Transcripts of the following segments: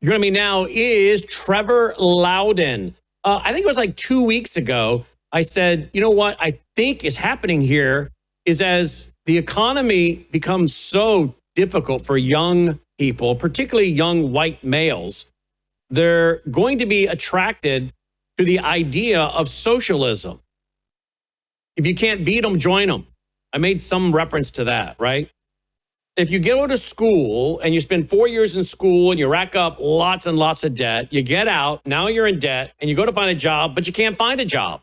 Joining me now is Trevor Loudon. I think it was like 2 weeks ago, I said, you know what I think is happening here is as the economy becomes so difficult for young people, particularly young white males, they're going to be attracted to the idea of socialism. If you can't beat them, join them. I made some reference to that, right? If you go to school and you spend 4 years in school and you rack up lots and lots of debt, you get out, now you're in debt, and you go to find a job, but you can't find a job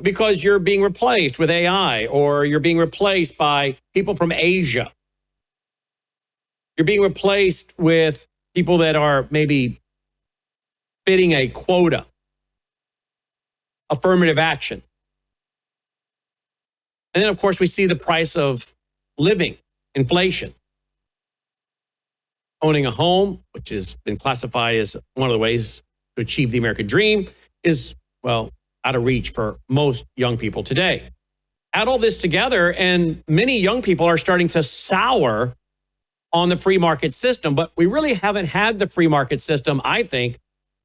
because you're being replaced with AI or you're being replaced by people from Asia. You're being replaced with people that are maybe fitting a quota, affirmative action. And then, of course, we see the price of living. Inflation. Owning a home, which has been classified as one of the ways to achieve the American dream, is, well, out of reach for most young people today. Add all this together, and many young people are starting to sour on the free market system. But we really haven't had the free market system, I think,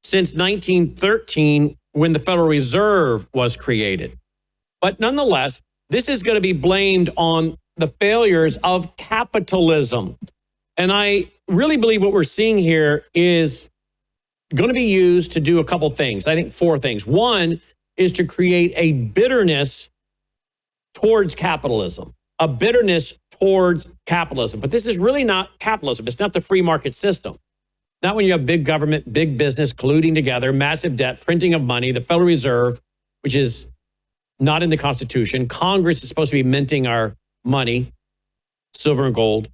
since 1913 when the Federal Reserve was created. But nonetheless, this is going to be blamed on the failures of capitalism. And I really believe what we're seeing here is going to be used to do a couple things. I think 4 things. One is to create a bitterness towards capitalism, a bitterness towards capitalism. But this is really not capitalism. It's not the free market system. Not when you have big government, big business colluding together, massive debt, printing of money, the Federal Reserve, which is not in the Constitution. Congress is supposed to be minting our money, silver and gold.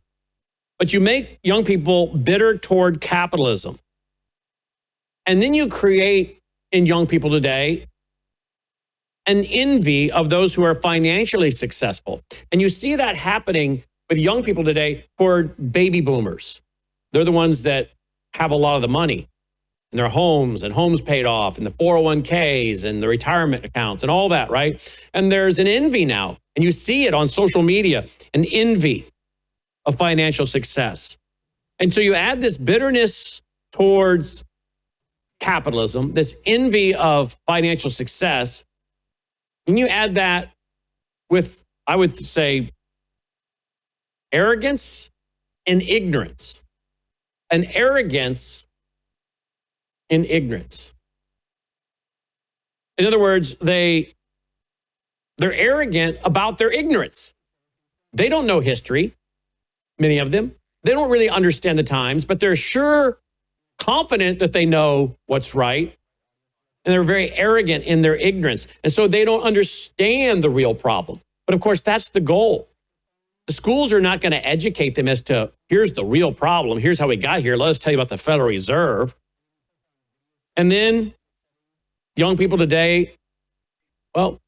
But you make young people bitter toward capitalism. And then you create in young people today an envy of those who are financially successful. And you see that happening with young people today toward baby boomers. They're the ones that have a lot of the money in their homes and homes paid off and the 401ks and the retirement accounts and all that, right? And there's an envy now. And you see it on social media, an envy of financial success. And so you add this bitterness towards capitalism, this envy of financial success, and you add that with, I would say, arrogance and ignorance. An arrogance and ignorance. In other words, they're arrogant about their ignorance. They don't know history, many of them. They don't really understand the times, but they're sure confident that they know what's right. And they're very arrogant in their ignorance. And so they don't understand the real problem. But of course, that's the goal. The schools are not going to educate them as to, here's the real problem. Here's how we got here. Let us tell you about the Federal Reserve. And then young people today, well,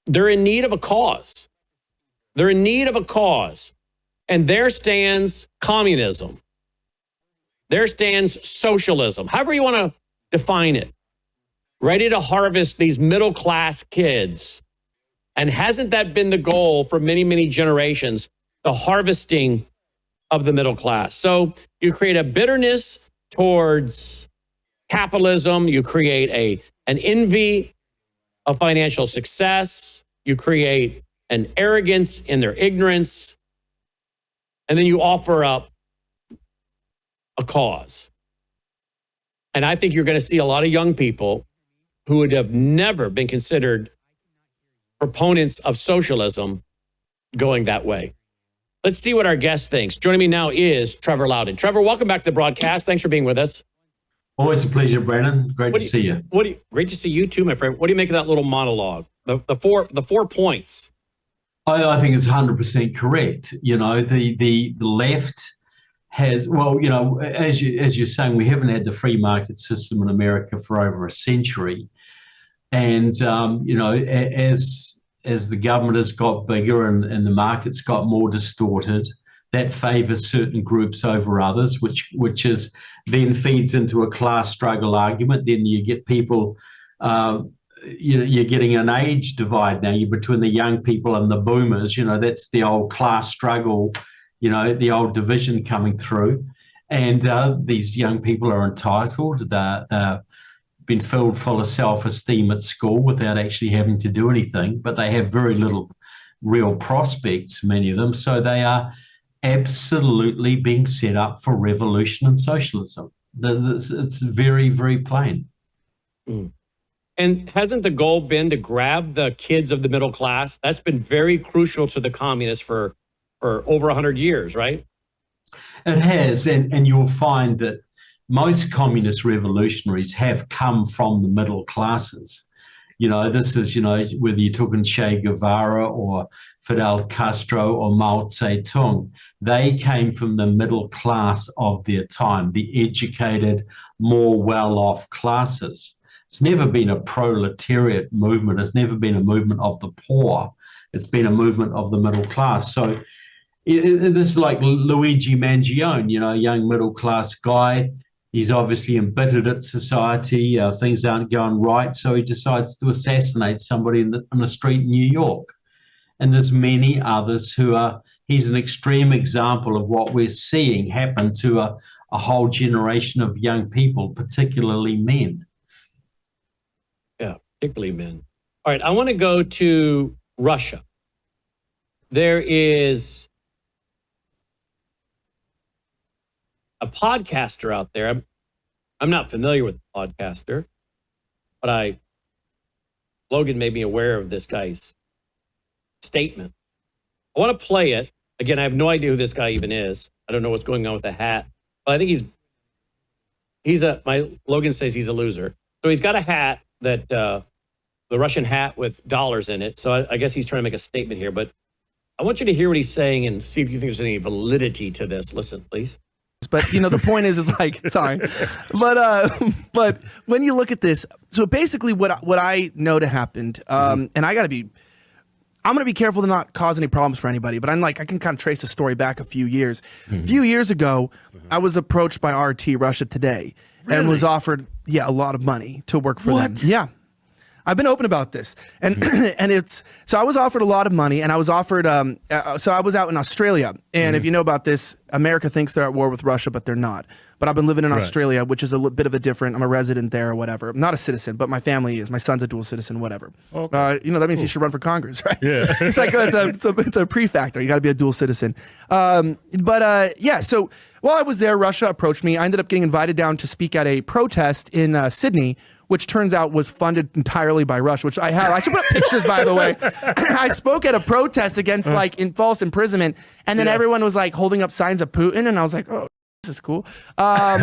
they're in need of a cause. They're in need of a cause. And there stands communism. There stands socialism, however you want to define it. Ready to harvest these middle-class kids. And hasn't that been the goal for many, many generations, the harvesting of the middle class? So you create a bitterness towards capitalism. You create an envy of financial success. You create an arrogance in their ignorance. And then you offer up a cause. And I think you're going to see a lot of young people who would have never been considered proponents of socialism going that way. Let's see what our guest thinks. Joining me now is Trevor Loudon. Trevor, welcome back to the broadcast. Thanks for being with us. Always a pleasure, Brandon. Great to see you. Great to see you too, my friend. What do you make of that little monologue? The four points. I think it's 100% correct. You know, the left has, well, you know, as you're saying, we haven't had the free market system in America for over a century. And, you know, as the government has got bigger and the market's got more distorted, that favors certain groups over others, which is then feeds into a class struggle argument. Then you get people, you're getting an age divide now between the young people and the boomers. You know, that's the old class struggle, you know, the old division coming through. And these young people are entitled. They've been filled full of self-esteem at school without actually having to do anything, but they have very little real prospects, many of them. So they are absolutely being set up for revolution and socialism. It's very, very plain. Mm. And hasn't the goal been to grab the kids of the middle class? That's been very crucial to the communists for over 100 years, right? It has, and you'll find that most communist revolutionaries have come from the middle classes. This is, whether you're talking Che Guevara or Fidel Castro or Mao Zedong, they came from the middle class of their time, the educated, more well-off classes. It's never been a proletariat movement. It's never been a movement of the poor. It's been a movement of the middle class. So this is like Luigi Mangione, a young middle-class guy. He's obviously embittered at society. Things aren't going right, so he decides to assassinate somebody in the street in New York. And there's many others he's an extreme example of what we're seeing happen to a whole generation of young people, particularly men. Yeah, particularly men. All right, I want to go to Russia. There is a podcaster out there. I'm not familiar with the podcaster, but Logan made me aware of this guy's statement. I want to play it. Again, I have no idea who this guy even is. I don't know what's going on with the hat, but I think Logan says he's a loser. So he's got a hat that, the Russian hat with dollars in it. So I guess he's trying to make a statement here, but I want you to hear what he's saying and see if you think there's any validity to this. Listen, please. But the point is like, sorry, but when you look at this, so basically what I know to happened, and I'm gonna be careful to not cause any problems for anybody, but I can kind of trace the story back a few years. A few years ago, I was approached by RT Russia Today and was offered a lot of money to work for them. Yeah. I've been open about this, and so I was offered a lot of money, and I was offered. So I was out in Australia, and if you know about this, America thinks they're at war with Russia, but they're not. But I've been living in Australia, which is a bit of a different. I'm a resident there or whatever. I'm not a citizen, but my family is. My son's a dual citizen, whatever. Okay. That means he should run for Congress, right? Yeah. It's like it's a pre-factor. You got to be a dual citizen. So while I was there, Russia approached me. I ended up getting invited down to speak at a protest in Sydney, which turns out was funded entirely by Russia, which I have. I should put up pictures, by the way. I spoke at a protest against false imprisonment, and then everyone was like holding up signs of Putin, and I was like, oh, this is cool. Yeah,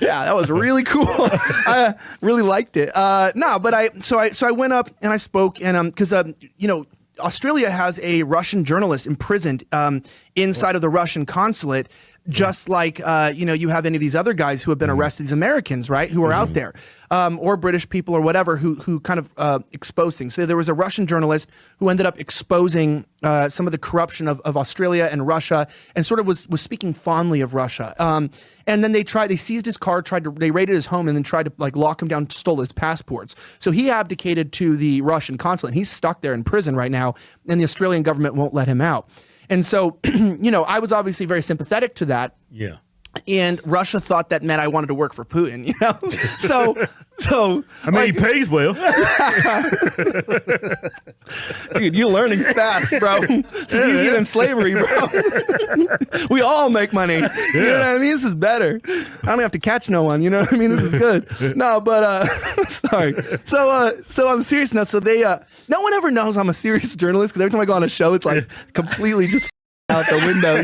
that was really cool. I really liked it. So I went up and I spoke, and because Australia has a Russian journalist imprisoned inside of the Russian consulate, just like, you have any of these other guys who have been arrested, these Americans, right, who are out there, or British people or whatever, who kind of expose things. So there was a Russian journalist who ended up exposing some of the corruption of Australia and Russia, and sort of was speaking fondly of Russia. And then they seized his car, they raided his home, and then tried to lock him down, stole his passports. So he abdicated to the Russian consulate. He's stuck there in prison right now, and the Australian government won't let him out. And so, I was obviously very sympathetic to that. Yeah. And Russia thought that meant I wanted to work for Putin, So I mean, he pays well. Dude, you're learning fast, bro. This is easier than slavery, bro. We all make money. Yeah. You know what I mean? This is better. I don't have to catch no one. You know what I mean? This is good. No, but sorry. So on the serious note, so they no one ever knows I'm a serious journalist, because every time I go on a show, it's like completely just out the window,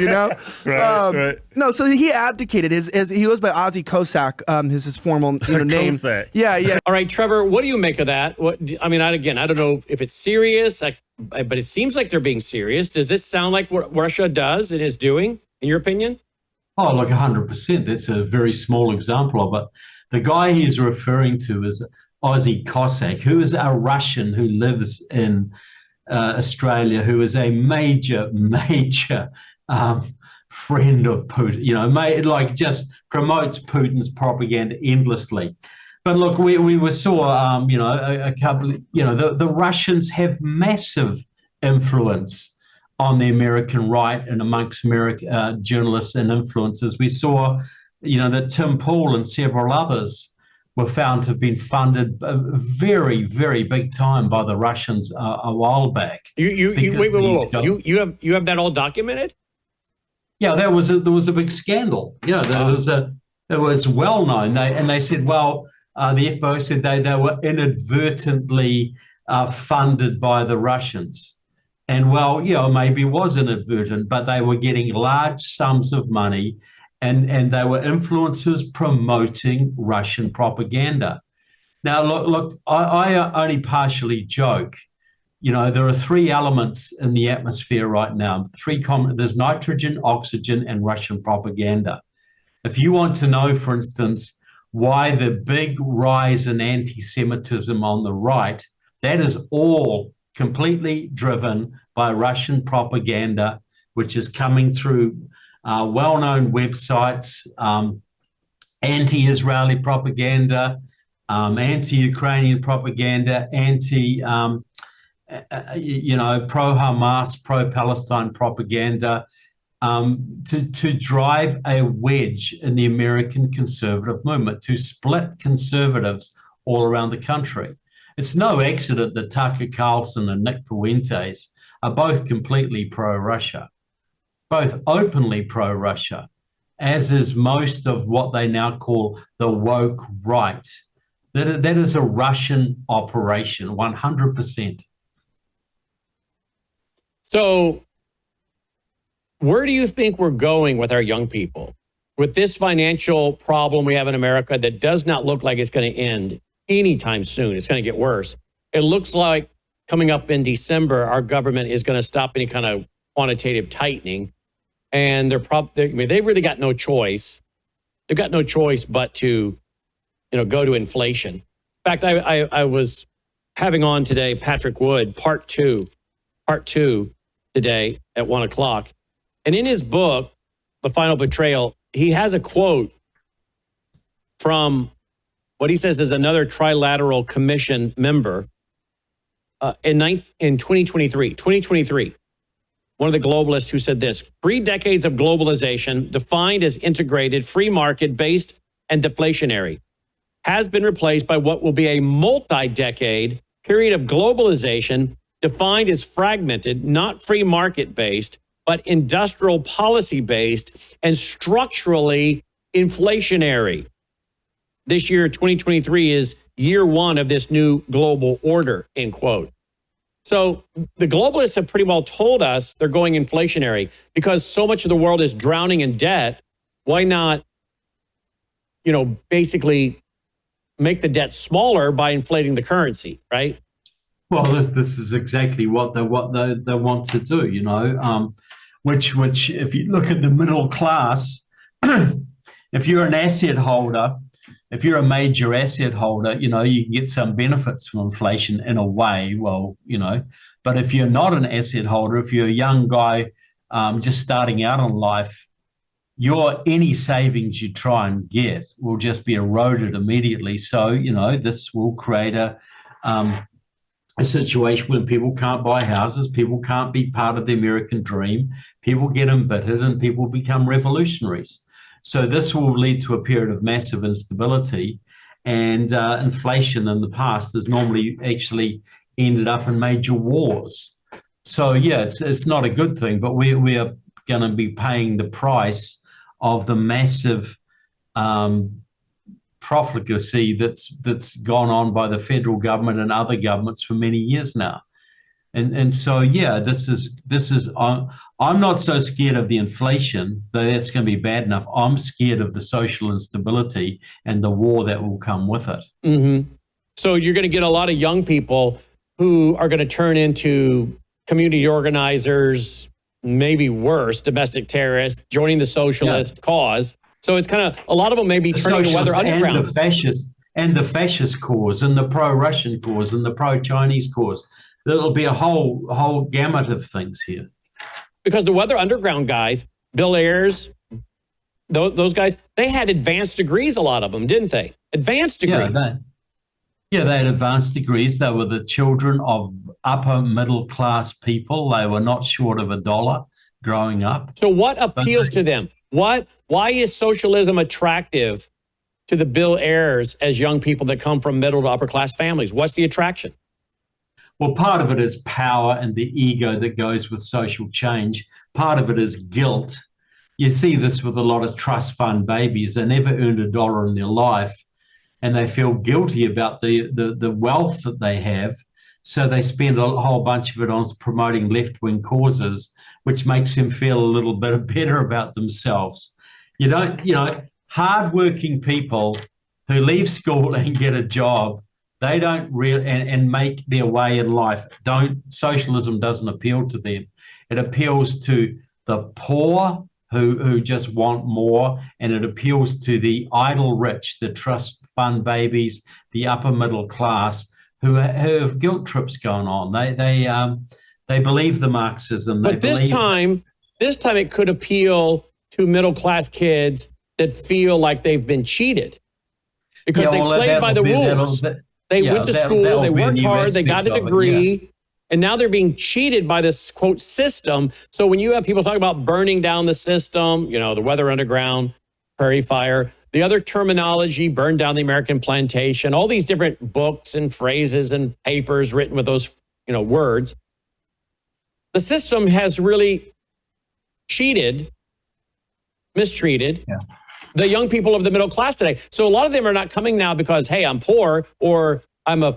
Right. No, so he abdicated. He goes by Ozzy Cossack, his formal name. Cossack. Yeah. All right, Trevor, what do you make of that? I don't know if it's serious, but it seems like they're being serious. Does this sound like what Russia does and is doing, in your opinion? Oh, look, 100%. That's a very small example of it. The guy he's referring to is Ozzy Cossack, who is a Russian who lives in Australia, who is a major friend of Putin, just promotes Putin's propaganda endlessly. But look, we saw, a couple, the Russians have massive influence on the American right and amongst journalists and influencers. We saw, that Tim Pool and several others were found to have been funded very, very big time by the Russians a while back. Wait. You have that all documented? Yeah, there was a big scandal. It was well known. They said, well, the FBI said they were inadvertently funded by the Russians. And maybe it was inadvertent, but they were getting large sums of money and they were influencers promoting Russian propaganda. Now, look, I only partially joke. There are three elements in the atmosphere right now. There's nitrogen, oxygen, and Russian propaganda. If you want to know, for instance, why the big rise in anti-Semitism on the right, that is all completely driven by Russian propaganda, which is coming through well-known websites, anti-Israeli propaganda, anti-Ukrainian propaganda, pro-Hamas, pro-Palestine propaganda, to drive a wedge in the American conservative movement, to split conservatives all around the country. It's no accident that Tucker Carlson and Nick Fuentes are both completely pro-Russia, both openly pro-Russia, as is most of what they now call the woke right. That is a Russian operation, 100%. So where do you think we're going with our young people? With this financial problem we have in America that does not look like it's going to end anytime soon. It's going to get worse. It looks like coming up in December, our government is going to stop any kind of quantitative tightening. And they've really got no choice. They've got no choice but to, go to inflation. In fact, I was having on today Patrick Wood, part two today at 1:00. And in his book, The Final Betrayal, he has a quote from what he says is another trilateral commission member in 2023, one of the globalists who said this: 3 decades of globalization defined as integrated, free market based and deflationary has been replaced by what will be a multi-decade period of globalization defined as fragmented, not free market based, but industrial policy based and structurally inflationary. This year, 2023, is year one of this new global order, end quote. So the globalists have pretty well told us they're going inflationary because so much of the world is drowning in debt. Why not, basically make the debt smaller by inflating the currency, right? Well, this is exactly what they want to do, which if you look at the middle class, if you're an asset holder, if you're a major asset holder, you can get some benefits from inflation in a way, but if you're not an asset holder, if you're a young guy just starting out in life, any savings you try and get will just be eroded immediately. So, this will create a situation when people can't buy houses, people can't be part of the American dream, people get embittered and people become revolutionaries. So this will lead to a period of massive instability, and inflation in the past has normally actually ended up in major wars. So it's not a good thing, but we are going to be paying the price of the massive profligacy that's gone on by the federal government and other governments for many years now. And so, this is I'm not so scared of the inflation, though that's going to be bad enough. I'm scared of the social instability and the war that will come with it. Mm-hmm. So you're going to get a lot of young people who are going to turn into community organizers, maybe worse, domestic terrorists, joining the socialist cause. So it's kind of, a lot of them may be turning to Weather Underground. And the fascist cause, and the pro-Russian cause, and the pro-Chinese cause. There'll be a whole gamut of things here. Because the Weather Underground guys, Bill Ayers, those guys, they had advanced degrees, a lot of them, didn't they? Advanced degrees. Yeah, they had advanced degrees. They were the children of upper middle class people. They were not short of a dollar growing up. So what But appeals to them? Why is socialism attractive to the Bill heirs as young people that come from middle to upper class families? What's the attraction? Well, part of it is power and the ego that goes with social change. Part of it is guilt. You see this with a lot of trust fund babies. They never earned a dollar in their life, and they feel guilty about the wealth that they have. So they spend a whole bunch of it on promoting left-wing causes, which makes them feel a little bit better about themselves. Hardworking people who leave school and get a job, they don't really and make their way in life. Socialism doesn't appeal to them. It appeals to the poor who just want more, and it appeals to the idle rich, the trust fund babies, the upper middle class who have guilt trips going on. They believe the Marxism. But this time it could appeal to middle class kids that feel like they've been cheated because they played by the rules. They went to school, they worked hard, they got a degree, and now they're being cheated by this, quote, system. So when you have people talking about burning down the system, the Weather Underground, Prairie Fire, the other terminology, burn down the American plantation, all these different books and phrases and papers written with those, words, the system has really mistreated the young people of the middle class today. So a lot of them are not coming now because, hey, I'm poor or I'm a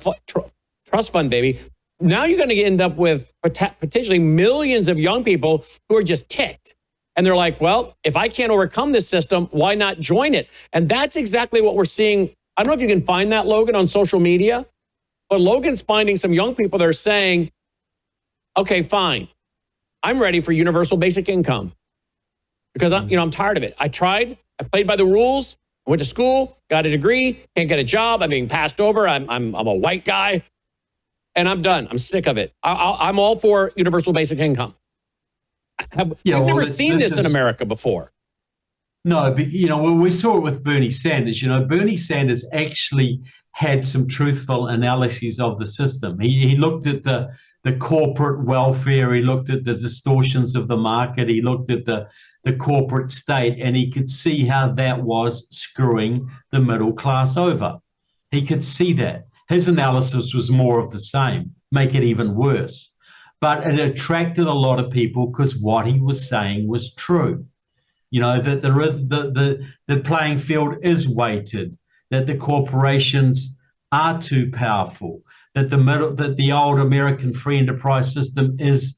trust fund baby. Now you're going to end up with potentially millions of young people who are just ticked. And they're like, well, if I can't overcome this system, why not join it? And that's exactly what we're seeing. I don't know if you can find that, Logan, on social media, but Logan's finding some young people that are saying, okay, fine. I'm ready for universal basic income because I'm tired of it. I tried. I played by the rules. I went to school, got a degree, can't get a job. I'm being passed over. I'm a white guy, and I'm done. I'm sick of it. I'm all for universal basic income. We've never seen this in America before. No, but we saw it with Bernie Sanders. Bernie Sanders actually had some truthful analyses of the system. He looked at the corporate welfare. He looked at the distortions of the market. He looked at the corporate state, and he could see how that was screwing the middle class over. He could see that. His analysis was more of the same, make it even worse. But it attracted a lot of people because what he was saying was true. That the playing field is weighted, that the corporations are too powerful, that the old American free enterprise system is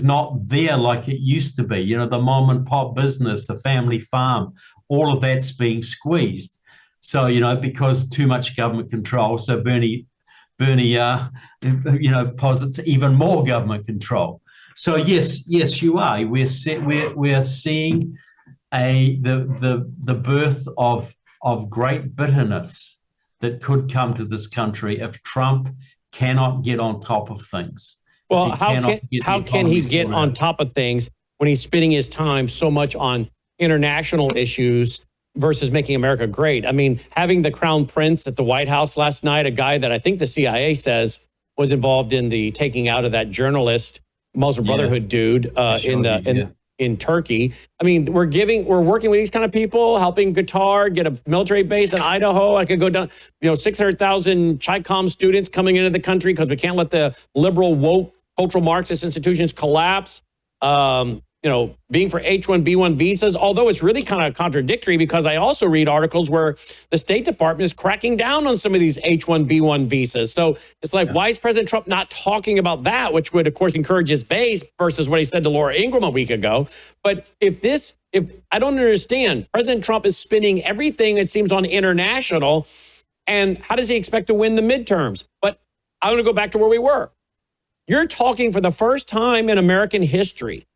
not there like it used to be. The mom and pop business, the family farm, all of that's being squeezed. So, because too much government control. So Bernie, posits even more government control. So yes, you are. We're seeing the birth of great bitterness that could come to this country if Trump cannot get on top of things. Well, how can he get on top of things when he's spending his time so much on international issues versus making America great? I mean, having the Crown Prince at the White House last night, a guy that I think the CIA says was involved in the taking out of that journalist, Muslim Brotherhood dude in Turkey. I mean, we're working with these kind of people, helping Qatar get a military base in Idaho. I could go down, 600,000 Chi-Com students coming into the country because we can't let the liberal, woke, cultural Marxist institutions collapse. Being for H-1B1 visas, although it's really kind of contradictory because I also read articles where the State Department is cracking down on some of these H-1B1 visas. So it's like, why is President Trump not talking about that, which would, of course, encourage his base versus what he said to Laura Ingraham a week ago. But if I don't understand, President Trump is spinning everything, it seems, on international. And how does he expect to win the midterms? But I'm going to go back to where we were. You're talking for the first time in American history,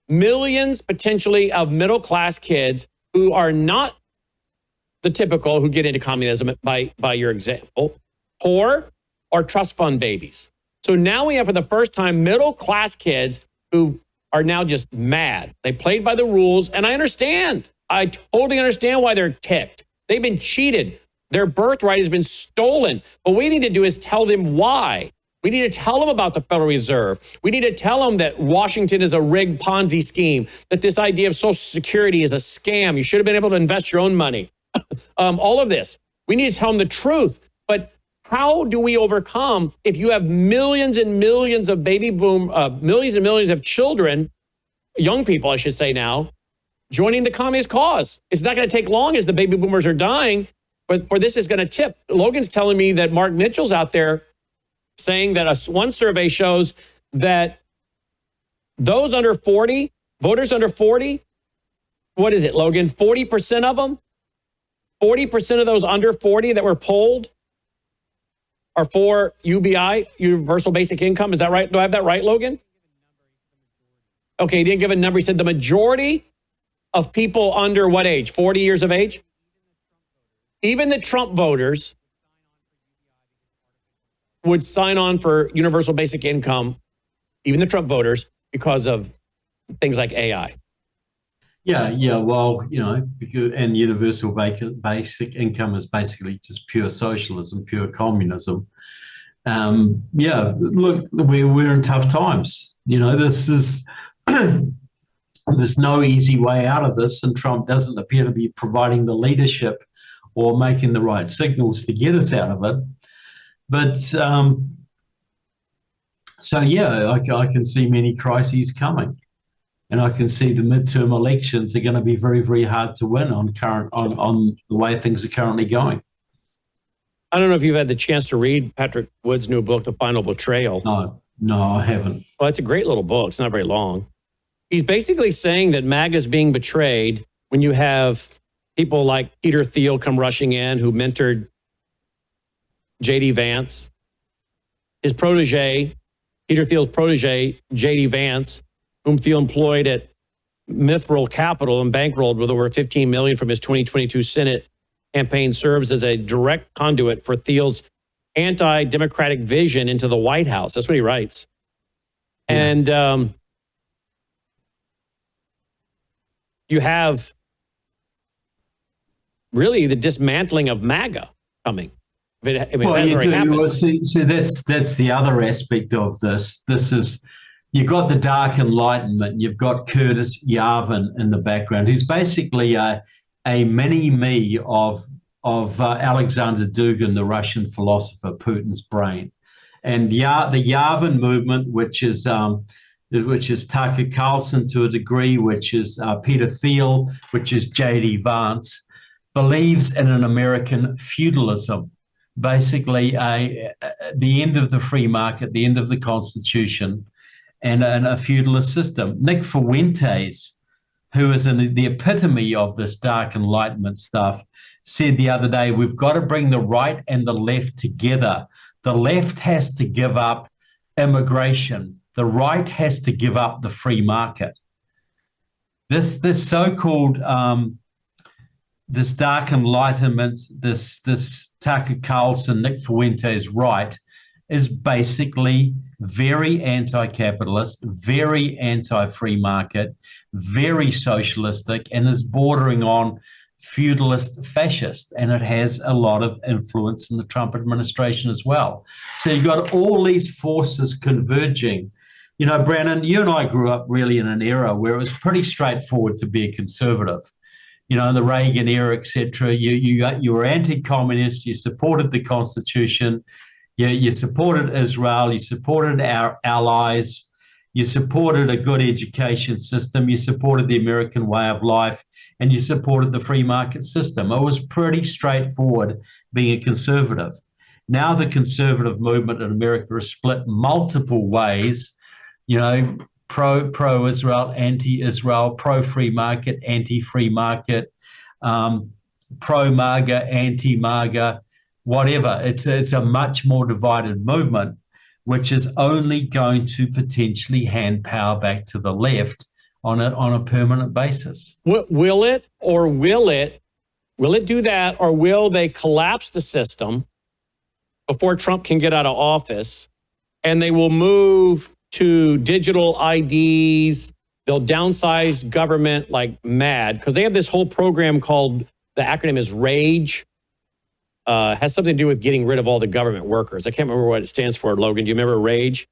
millions potentially of middle-class kids who are not the typical who get into communism by your example, poor or trust fund babies. So now we have for the first time middle-class kids who are now just mad. They played by the rules, and I understand. I totally understand why they're ticked. They've been cheated. Their birthright has been stolen. What we need to do is tell them why. We need to tell them about the Federal Reserve. We need to tell them that Washington is a rigged Ponzi scheme, that this idea of Social Security is a scam. You should have been able to invest your own money. All of this. We need to tell them the truth. But how do we overcome if you have millions and millions of millions and millions of children, young people, I should say now, joining the communist cause? It's not going to take long as the baby boomers are dying, but for this is going to tip. Logan's telling me that Mark Mitchell's out there saying that one survey shows that those under 40, voters under 40, what is it, Logan? 40% of them, 40% of those under 40 that were polled are for UBI, Universal Basic Income. Is that right? Do I have that right, Logan? Okay, he didn't give a number. He said the majority of people under what age? 40 years of age? Even the Trump voters would sign on for universal basic income, even the Trump voters, because of things like AI. Yeah. Well, and universal basic income is basically just pure socialism, pure communism. Look, we're in tough times. This is there's no easy way out of this, and Trump doesn't appear to be providing the leadership or making the right signals to get us out of it. But I can see many crises coming, and I can see the midterm elections are going to be very, very hard to win on the way things are currently going. I don't know if you've had the chance to read Patrick Wood's new book, The Final Betrayal. No, I haven't. Well, it's a great little book. It's not very long. He's basically saying that MAGA is being betrayed when you have people like Peter Thiel come rushing in, who mentored J.D. Vance. His protege, Peter Thiel's protege, J.D. Vance, whom Thiel employed at Mithril Capital and bankrolled with over $15 million from his 2022 Senate campaign, serves as a direct conduit for Thiel's anti-democratic vision into the White House. That's what he writes. Yeah. And you have really the dismantling of MAGA coming. You do. Well, see, that's the other aspect of this. This is, you've got the Dark Enlightenment. You've got Curtis Yarvin in the background, who's basically a mini-me of Alexander Dugin, the Russian philosopher, Putin's brain. And the Yarvin movement, which is Tucker Carlson to a degree, which is Peter Thiel, which is J.D. Vance, believes in an American feudalism. Basically, the end of the free market, the end of the Constitution, and a feudalist system. Nick Fuentes, who is the epitome of this Dark Enlightenment stuff, said the other day, we've got to bring the right and the left together. The left has to give up immigration. The right has to give up the free market. This so-called this Dark Enlightenment, this Tucker Carlson, Nick Fuentes right, is basically very anti-capitalist, very anti-free market, very socialistic, and is bordering on feudalist fascist. And it has a lot of influence in the Trump administration as well. So you've got all these forces converging. Brandon, you and I grew up really in an era where it was pretty straightforward to be a conservative. In the Reagan era, et cetera, you were anti-communist, you supported the Constitution, you supported Israel, you supported our allies, you supported a good education system, you supported the American way of life, and you supported the free market system. It was pretty straightforward being a conservative. Now the conservative movement in America is split multiple ways, pro-Israel, anti-Israel, pro-free market, anti-free market, pro-MAGA, anti-MAGA, whatever. It's a much more divided movement, which is only going to potentially hand power back to the left on a permanent basis. Will it do that, or will they collapse the system before Trump can get out of office, and they will move to digital IDs? They'll downsize government like mad, because they have this whole program called, the acronym is RAGE, has something to do with getting rid of all the government workers. I can't remember what it stands for, Logan. Do you remember RAGE?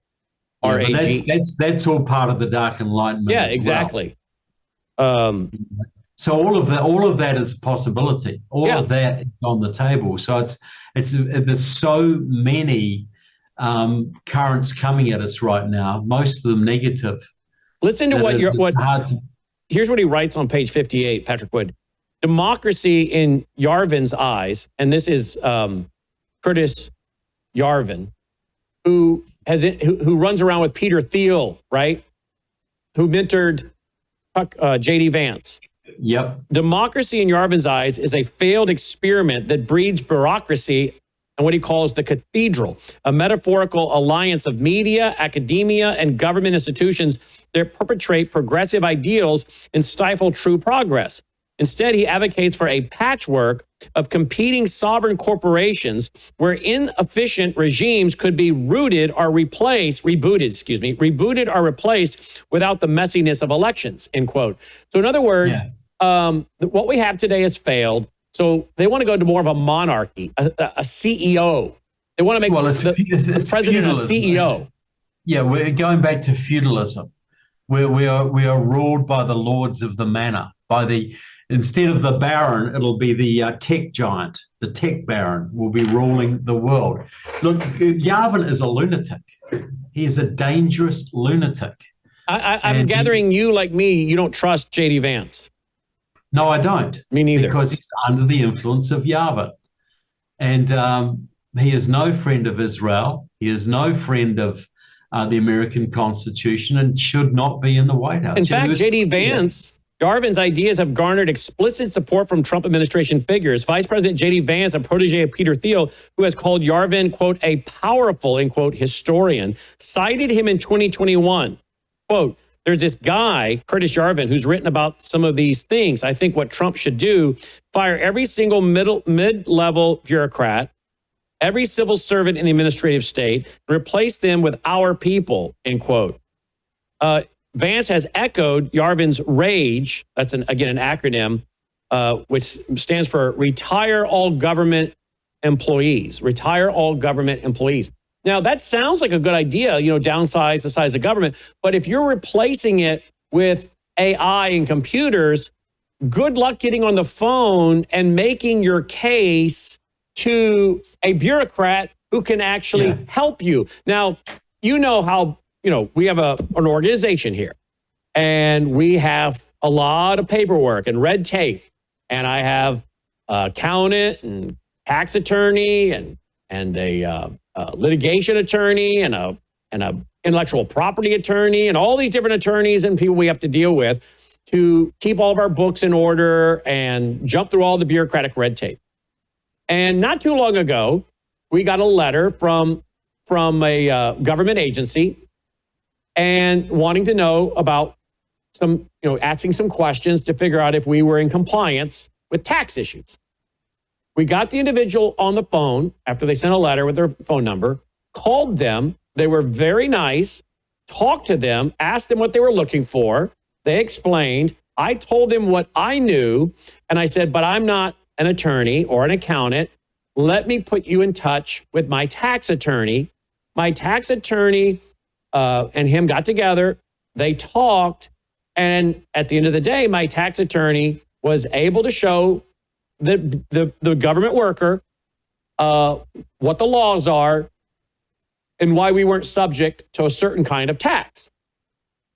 Yeah, RAG? that's all part of the Dark Enlightenment. Yeah, as exactly. well. So all of that is a possibility. All of that is on the table. So there's so many currents coming at us right now. Most of them negative. Listen to here's what he writes on page 58, Patrick Wood. Democracy in Yarvin's eyes, and this is Curtis Yarvin, who runs around with Peter Thiel, right? Who mentored J.D. Vance. Yep. Democracy in Yarvin's eyes is a failed experiment that breeds bureaucracy and what he calls the cathedral, a metaphorical alliance of media, academia, and government institutions that perpetrate progressive ideals and stifle true progress. Instead, he advocates for a patchwork of competing sovereign corporations where inefficient regimes could be rebooted or replaced without the messiness of elections, end quote. So in other words, what we have today has failed. So they want to go to more of a monarchy, a CEO. They want to make the president a CEO. We're going back to feudalism. We are ruled by the lords of the manor. Instead of the baron, it'll be the tech giant. The tech baron will be ruling the world. Look, Yarvin is a lunatic. He is a dangerous lunatic. I'm gathering you, like me, you don't trust J.D. Vance. No, I don't. Me neither. Because he's under the influence of Yarvin. And he is no friend of Israel. He is no friend of the American Constitution and should not be in the White House. In fact, J.D. Vance, Yarvin's ideas have garnered explicit support from Trump administration figures. Vice President J.D. Vance, a protege of Peter Thiel, who has called Yarvin, quote, a powerful, end quote, historian, cited him in 2021. Quote, there's this guy, Curtis Yarvin, who's written about some of these things. I think what Trump should do, fire every single mid-level bureaucrat, every civil servant in the administrative state, and replace them with our people, end quote. Vance has echoed Yarvin's RAGE, that's again an acronym, which stands for Retire All Government Employees. Retire All Government Employees. Now, that sounds like a good idea, downsize the size of government. But if you're replacing it with AI and computers, good luck getting on the phone and making your case to a bureaucrat who can actually help you. Now, you know how, we have an organization here, and we have a lot of paperwork and red tape. And I have an accountant and tax attorney and a litigation attorney and a intellectual property attorney and all these different attorneys and people we have to deal with to keep all of our books in order and jump through all the bureaucratic red tape. And not too long ago, we got a letter from a government agency and wanting to know about some, asking some questions to figure out if we were in compliance with tax issues. We got the individual on the phone after they sent a letter with their phone number, called them. They were very nice, talked to them, asked them what they were looking for. They explained. I told them what I knew. And I said, but I'm not an attorney or an accountant. Let me put you in touch with my tax attorney. My tax attorney and him got together. They talked. And at the end of the day, my tax attorney was able to show the government worker what the laws are and why we weren't subject to a certain kind of tax.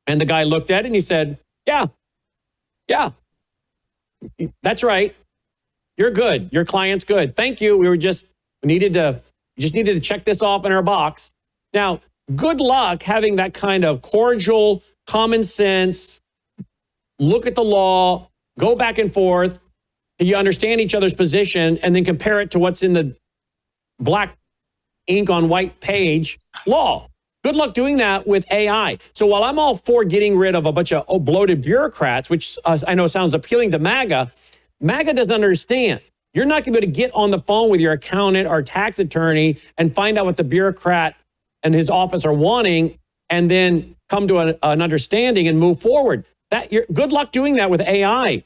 And the guy looked at it and he said, yeah, that's right. You're good. Your client's good. Thank you. We just needed to check this off in our box. Now, good luck having that kind of cordial, common sense, look at the law, go back and forth, you understand each other's position, and then compare it to what's in the black ink on white page law. Good luck doing that with AI. So while I'm all for getting rid of a bunch of bloated bureaucrats, which I know sounds appealing to MAGA, MAGA doesn't understand. You're not going to be able to get on the phone with your accountant or tax attorney and find out what the bureaucrat and his office are wanting and then come to an understanding and move forward. Good luck doing that with AI,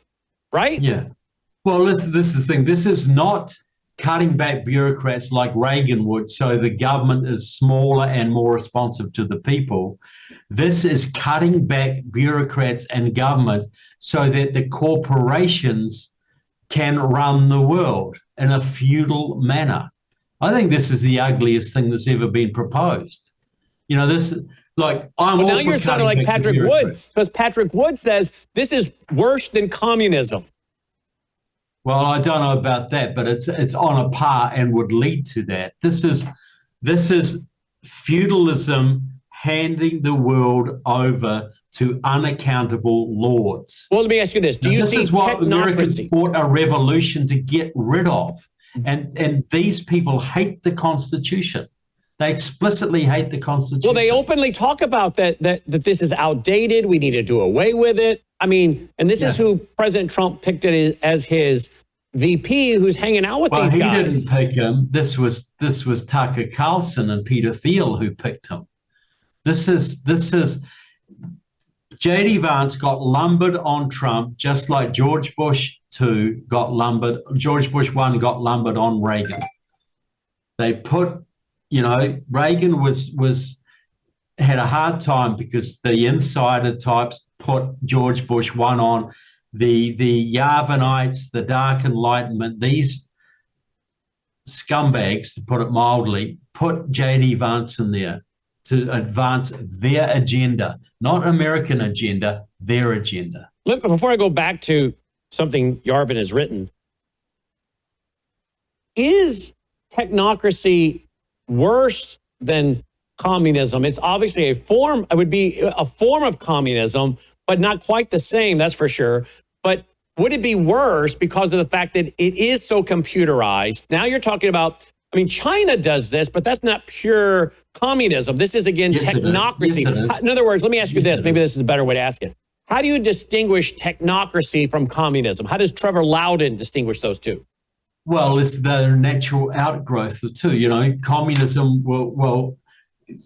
right? Yeah. Well, this is the thing. This is not cutting back bureaucrats like Reagan would so the government is smaller and more responsive to the people. This is cutting back bureaucrats and government so that the corporations can run the world in a feudal manner. I think this is the ugliest thing that's ever been proposed. You know, this, like, I'm well, all now you're sounding like Patrick Wood, because Patrick Wood says this is worse than communism. Well, I don't know about that, but it's on a par and would lead to that. This is feudalism handing the world over to unaccountable lords. Well, let me ask you this: do you see this is what Americans technocracy? fought a revolution to get rid of, and these people hate the Constitution. They explicitly hate the Constitution. Well, they openly talk about that this is outdated. We need to do away with it. I mean, and this is who President Trump picked it as his VP, who's hanging out with these guys. Well, he didn't pick him. This was Tucker Carlson and Peter Thiel who picked him. This is J.D. Vance got lumbered on Trump, just like George Bush II got lumbered. George Bush I got lumbered on Reagan. They put, you know, Reagan had a hard time because the insider types put George Bush I on. The Yarvinites, the Dark Enlightenment, these scumbags, to put it mildly, put J.D. Vance in there to advance their agenda, not American agenda, their agenda. Before I go back to something Yarvin has written, is technocracy worse than communism? It's obviously it would be a form of communism, but not quite the same, that's for sure. But would it be worse because of the fact that it is so computerized? Now you're talking about, I mean, China does this, but that's not pure communism. This is, again, technocracy. In other words, let me ask you this. Maybe this is a better way to ask it. How do you distinguish technocracy from communism? How does Trevor Loudon distinguish those two? Well, it's the natural outgrowth of two. You know, communism, well,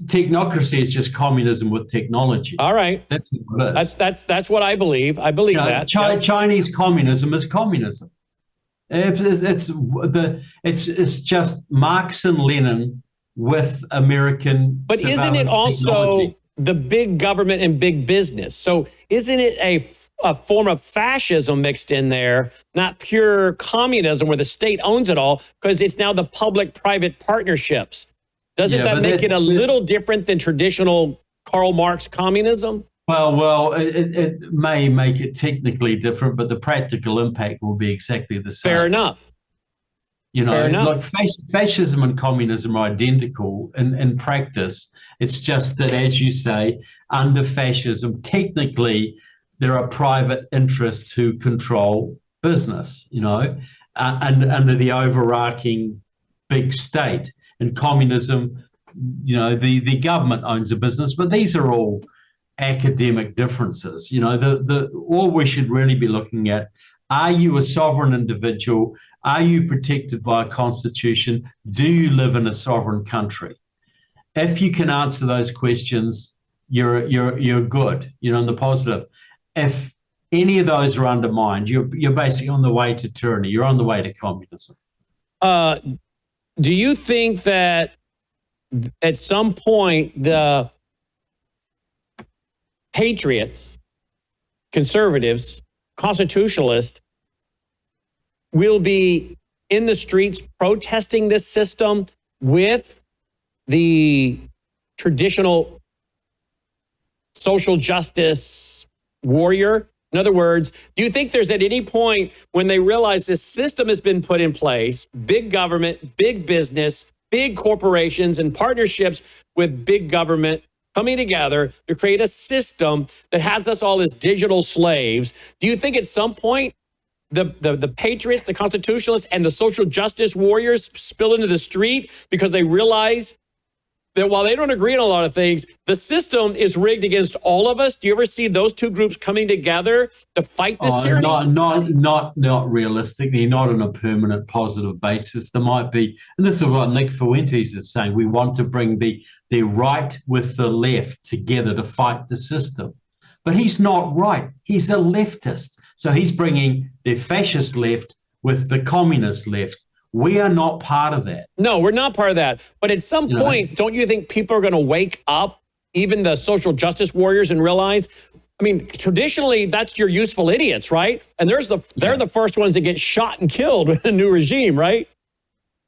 technocracy is just communism with technology. All right. That's what it is. That's what I believe. I believe that. Chinese communism is communism. It's just Marx and Lenin with American. But isn't it also technology. The big government and big business? So isn't it a form of fascism mixed in there, not pure communism where the state owns it all, because it's now the public-private partnerships? Doesn't that make it a little different than traditional Karl Marx communism? Well, it may make it technically different, but the practical impact will be exactly the same. Fair enough. You know, Fair enough. like fascism and communism are identical in practice. It's just that, as you say, under fascism, technically, there are private interests who control business, you know, and under the overarching big state. In communism, you know, the government owns a business, but these are all academic differences. You know, all we should really be looking at, are you a sovereign individual? Are you protected by a constitution? Do you live in a sovereign country? If you can answer those questions, you're good, you know, in the positive. If any of those are undermined, you're basically on the way to tyranny. You're on the way to communism. Do you think that at some point the patriots, conservatives, constitutionalists will be in the streets protesting this system with the traditional social justice warrior? In other words, do you think there's at any point when they realize this system has been put in place, big government, big business, big corporations, and partnerships with big government coming together to create a system that has us all as digital slaves? Do you think at some point the patriots, the constitutionalists, and the social justice warriors spill into the street because they realize that while they don't agree on a lot of things, the system is rigged against all of us? Do you ever see those two groups coming together to fight this tyranny? Not realistically, not on a permanent positive basis. There might be, and this is what Nick Fuentes is saying, we want to bring the right with the left together to fight the system. But he's not right. He's a leftist. So he's bringing the fascist left with the communist left. We are not part of that. No, we're not part of that. But at some point, don't you think people are going to wake up, even the social justice warriors, and realize, I mean, traditionally, that's your useful idiots, right? And they're the first ones that get shot and killed with a new regime, right?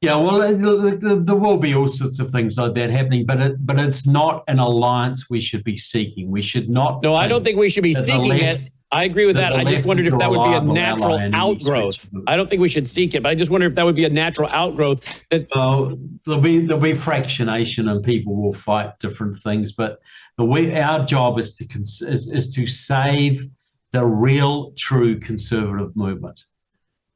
Yeah, well, there will be all sorts of things like that happening, but it's not an alliance we should be seeking. We should not. No, I don't think we should be seeking it. I agree with that. I just wondered if that would be a natural outgrowth. I don't think we should seek it, but I just wonder if that would be a natural outgrowth. That there'll be fractionation, and people will fight different things. But our job is to save the real, true conservative movement.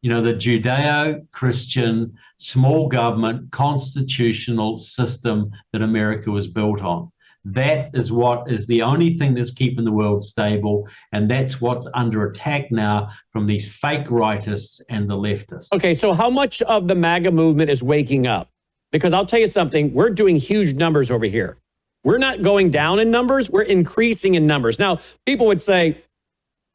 You know, the Judeo-Christian, small government, constitutional system that America was built on. That is what is the only thing that's keeping the world stable, and that's what's under attack now from these fake rightists and the leftists. Okay, so how much of the MAGA movement is waking up? Because I'll tell you something, we're doing huge numbers over here. We're not going down in numbers, we're increasing in numbers. Now, people would say,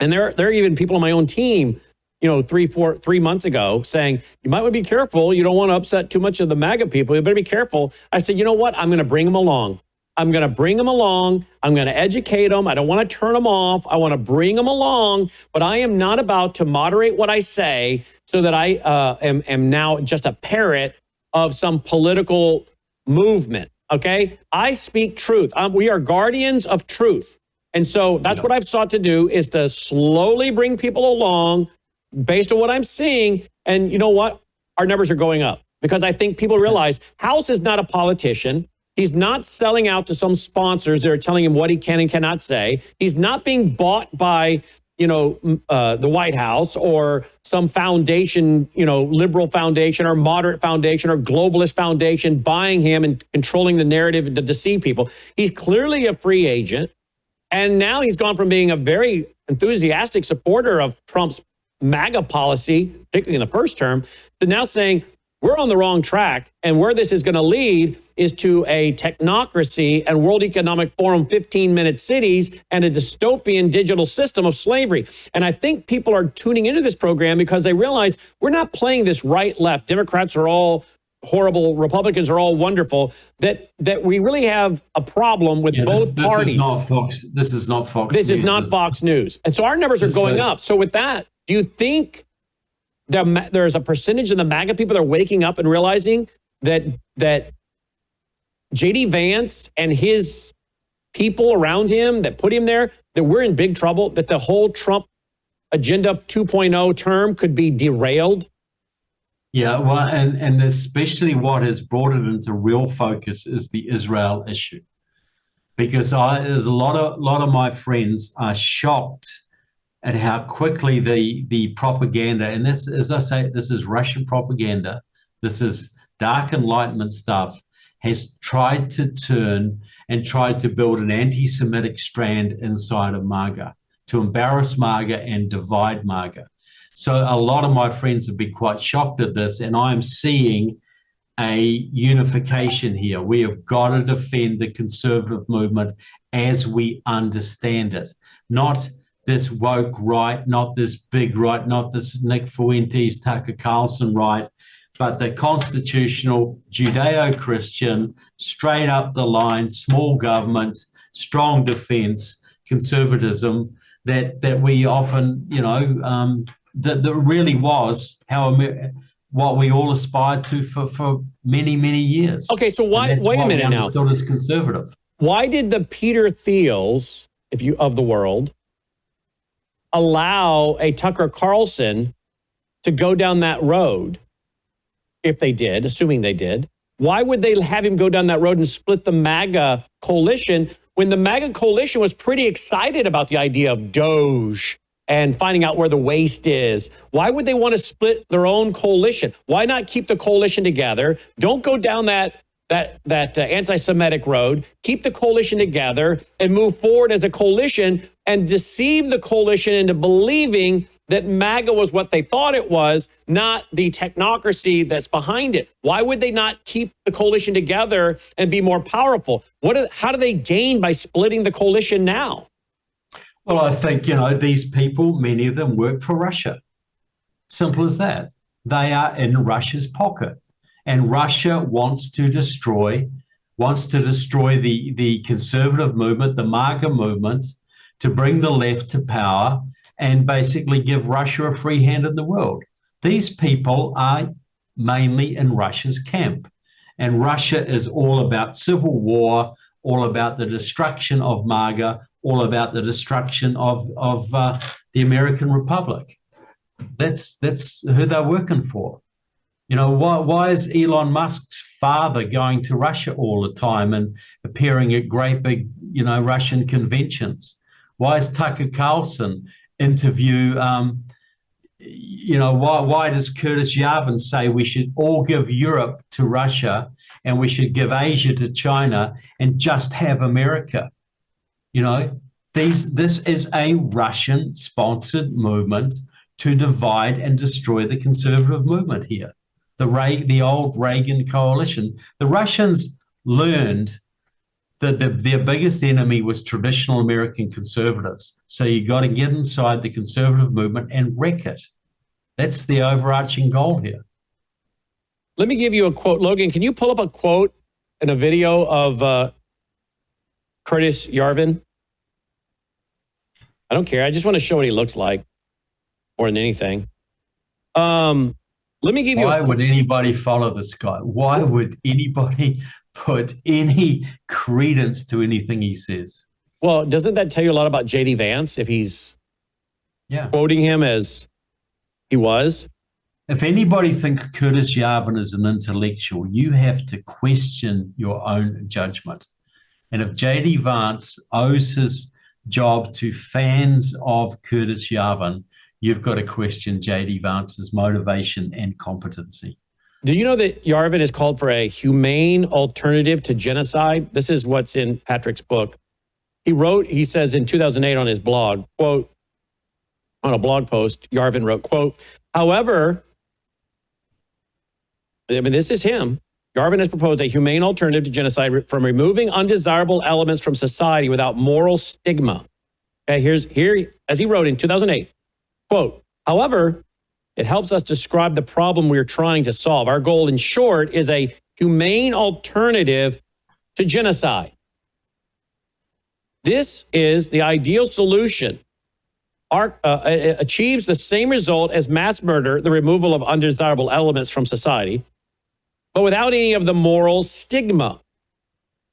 and there are even people on my own team, you know, 3 months ago saying, you might want to be careful. You don't want to upset too much of the MAGA people. You better be careful. I said, you know what? I'm going to bring them along. I'm going to bring them along. I'm going to educate them. I don't want to turn them off. I want to bring them along, but I am not about to moderate what I say so that I am now just a parrot of some political movement. Okay. I speak truth. We are guardians of truth. And so that's what I've sought to do, is to slowly bring people along based on what I'm seeing. And you know what? Our numbers are going up because I think people realize House is not a politician. He's not selling out to some sponsors that are telling him what he can and cannot say. He's not being bought by, the White House or some foundation, liberal foundation or moderate foundation or globalist foundation buying him and controlling the narrative to deceive people. He's clearly a free agent. And now he's gone from being a very enthusiastic supporter of Trump's MAGA policy, particularly in the first term, to now saying we're on the wrong track. And where this is going to lead is to a technocracy and World Economic Forum 15-minute cities and a dystopian digital system of slavery. And I think people are tuning into this program because they realize we're not playing this right-left. Democrats are all horrible, Republicans are all wonderful, that we really have a problem with both parties. This is not Fox This is not Fox News. And so our numbers are going up. So with that, do you think there's a percentage of the MAGA people that are waking up and realizing that J.D. Vance and his people around him that put him there, that we're in big trouble, that the whole Trump Agenda 2.0 term could be derailed? Yeah, well, and especially what has brought it into real focus is the Israel issue, because there's a lot of my friends are shocked at how quickly the propaganda, and this, as I say, this is Russian propaganda, this is dark Enlightenment stuff, has tried to turn and tried to build an anti-Semitic strand inside of MAGA to embarrass MAGA and divide MAGA. So a lot of my friends have been quite shocked at this, and I'm seeing a unification here. We have got to defend the conservative movement as we understand it, not this woke right, not this big right, not this Nick Fuentes, Tucker Carlson right, but the constitutional, Judeo-Christian, straight up the line, small government, strong defense, conservatism that we often, that really was what we all aspired to for many, many years. Okay, so wait a minute now. Still as conservative. Why did the Peter Thiels, of the world, allow a Tucker Carlson to go down that road? If they did, assuming they did, why would they have him go down that road and split the MAGA coalition when the MAGA coalition was pretty excited about the idea of Doge and finding out where the waste is? Why would they want to split their own coalition? Why not keep the coalition together? Don't go down that anti-Semitic road. Keep the coalition together and move forward as a coalition and deceive the coalition into believing that MAGA was what they thought it was, not the technocracy that's behind it. Why would they not keep the coalition together and be more powerful? How do they gain by splitting the coalition now? Well, I think, these people, many of them work for Russia. Simple as that. they are in Russia's pocket. And Russia wants to destroy the conservative movement, the MAGA movement, to bring the left to power and basically give Russia a free hand in the world. These people are mainly in Russia's camp. And Russia is all about civil war, all about the destruction of MAGA, all about the destruction of the American Republic. That's who they're working for. You know, why is Elon Musk's father going to Russia all the time and appearing at great big, Russian conventions? Why is Tucker Carlson interview, why does Curtis Yarvin say we should all give Europe to Russia and we should give Asia to China and just have America? This is a Russian-sponsored movement to divide and destroy the conservative movement here. The old Reagan coalition. The Russians learned that their biggest enemy was traditional American conservatives. So you got to get inside the conservative movement and wreck it. That's the overarching goal here. Let me give you a quote. Logan, can you pull up a quote in a video of Curtis Yarvin? I don't care. I just want to show what he looks like more than anything. Let me give you Why would anybody follow this guy? Why would anybody put any credence to anything he says? Well, doesn't that tell you a lot about J.D. Vance if he's quoting him as he was? If anybody thinks Curtis Yarvin is an intellectual, you have to question your own judgment. And if J.D. Vance owes his job to fans of Curtis Yarvin, you've got to question J.D. Vance's motivation and competency. Do you know that Yarvin is called for a humane alternative to genocide? This is what's in Patrick's book. He says in 2008 on his blog, quote, on a blog post, Yarvin wrote, quote, however, this is him. Yarvin has proposed a humane alternative to genocide from removing undesirable elements from society without moral stigma. Okay, here, as he wrote in 2008, quote, however, it helps us describe the problem we are trying to solve. Our goal, in short, is a humane alternative to genocide. This is the ideal solution. It achieves the same result as mass murder, the removal of undesirable elements from society, but without any of the moral stigma.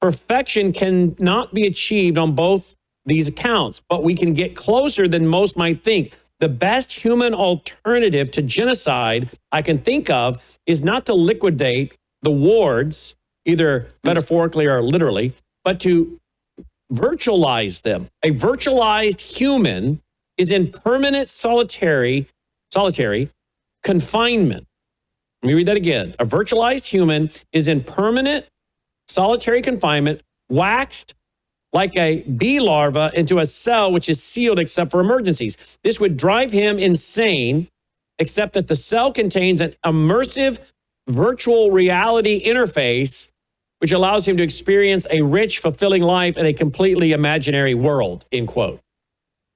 Perfection cannot be achieved on both these accounts, but we can get closer than most might think. The best human alternative to genocide I can think of is not to liquidate the wards, either metaphorically or literally, but to virtualize them. A virtualized human is in permanent solitary confinement. Let me read that again. A virtualized human is in permanent solitary confinement, waxed like a bee larva into a cell which is sealed except for emergencies. This would drive him insane, except that the cell contains an immersive virtual reality interface which allows him to experience a rich, fulfilling life in a completely imaginary world, end quote.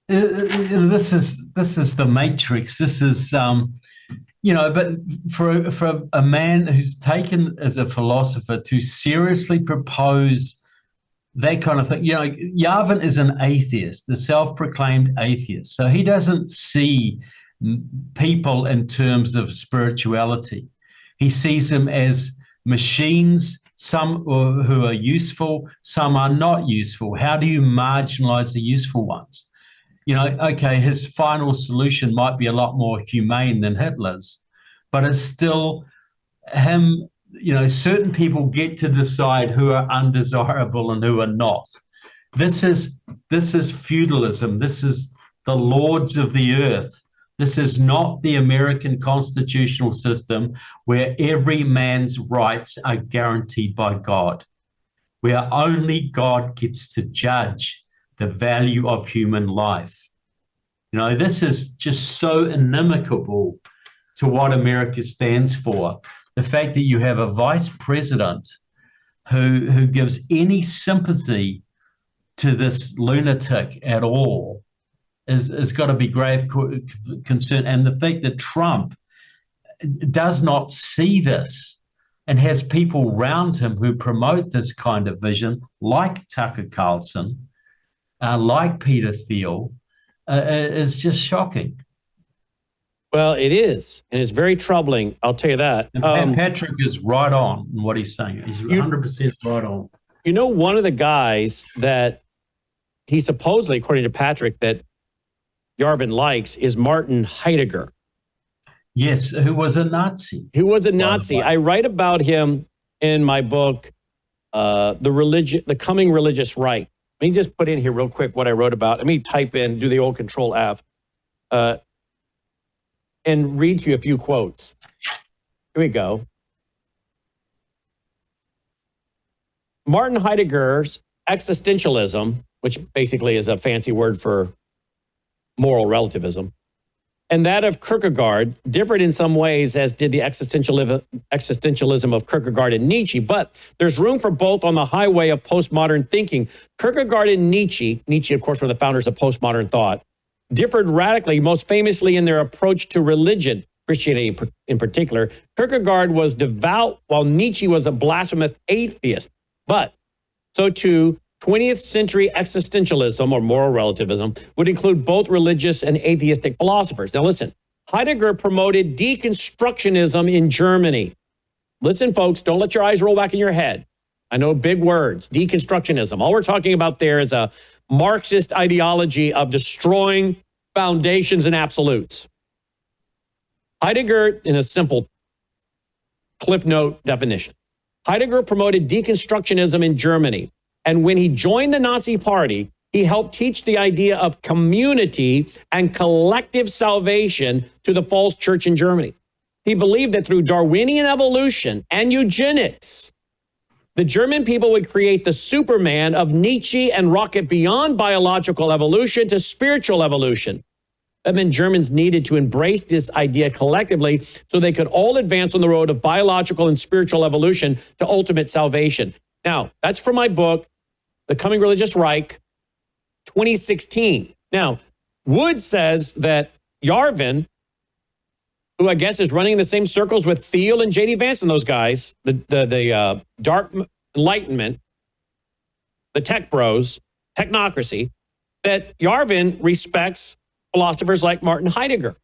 This is the Matrix. This is, but for a man who's taken as a philosopher to seriously propose that kind of thing, Yarvin is an atheist, a self-proclaimed atheist. So he doesn't see people in terms of spirituality. He sees them as machines, some who are useful, some are not useful. How do you marginalize the useful ones? His final solution might be a lot more humane than Hitler's, but it's still him. Certain people get to decide who are undesirable and who are not. This is feudalism. This is the lords of the earth. This is not the American constitutional system where every man's rights are guaranteed by God, where only God gets to judge the value of human life. This is just so inimical to what America stands for. The fact that you have a vice president who gives any sympathy to this lunatic at all is got to be grave concern. And the fact that Trump does not see this and has people around him who promote this kind of vision, like Tucker Carlson, like Peter Thiel, is just shocking. Well, it is, and it's very troubling. I'll tell you that. And Patrick is right on in what he's saying. He's 100% right on. You know, one of the guys that he supposedly, according to Patrick, that Yarvin likes is Martin Heidegger. Yes, who was a Nazi. Who was a Nazi. I write about him in my book, The Coming Religious Right. Let me just put in here real quick what I wrote about. Let me type in, do the old Control F, and read to you a few quotes. Here we go. Martin Heidegger's existentialism, which basically is a fancy word for moral relativism, and that of Kierkegaard differed in some ways, as did the existentialism of Kierkegaard and Nietzsche, but there's room for both on the highway of postmodern thinking. Kierkegaard and Nietzsche, of course, were the founders of postmodern thought, differed radically, most famously in their approach to religion, Christianity in particular. Kierkegaard was devout, while Nietzsche was a blasphemous atheist. But so too, 20th century existentialism or moral relativism would include both religious and atheistic philosophers. Now listen, Heidegger promoted deconstructionism in Germany. Listen, folks, don't let your eyes roll back in your head. I know big words, deconstructionism. All we're talking about there is a Marxist ideology of destroying foundations and absolutes. Heidegger, in a simple Cliff Note definition, Heidegger promoted deconstructionism in Germany. And when he joined the Nazi Party, he helped teach the idea of community and collective salvation to the false church in Germany. He believed that through Darwinian evolution and eugenics, the German people would create the Superman of Nietzsche and rocket beyond biological evolution to spiritual evolution. That meant Germans needed to embrace this idea collectively so they could all advance on the road of biological and spiritual evolution to ultimate salvation. Now, that's from my book, The Coming Religious Reich, 2016. Now, Wood says that Yarvin, who I guess is running in the same circles with Thiel and J.D. Vance and those guys, the dark Enlightenment, the tech bros, technocracy, that Yarvin respects philosophers like Martin Heidegger.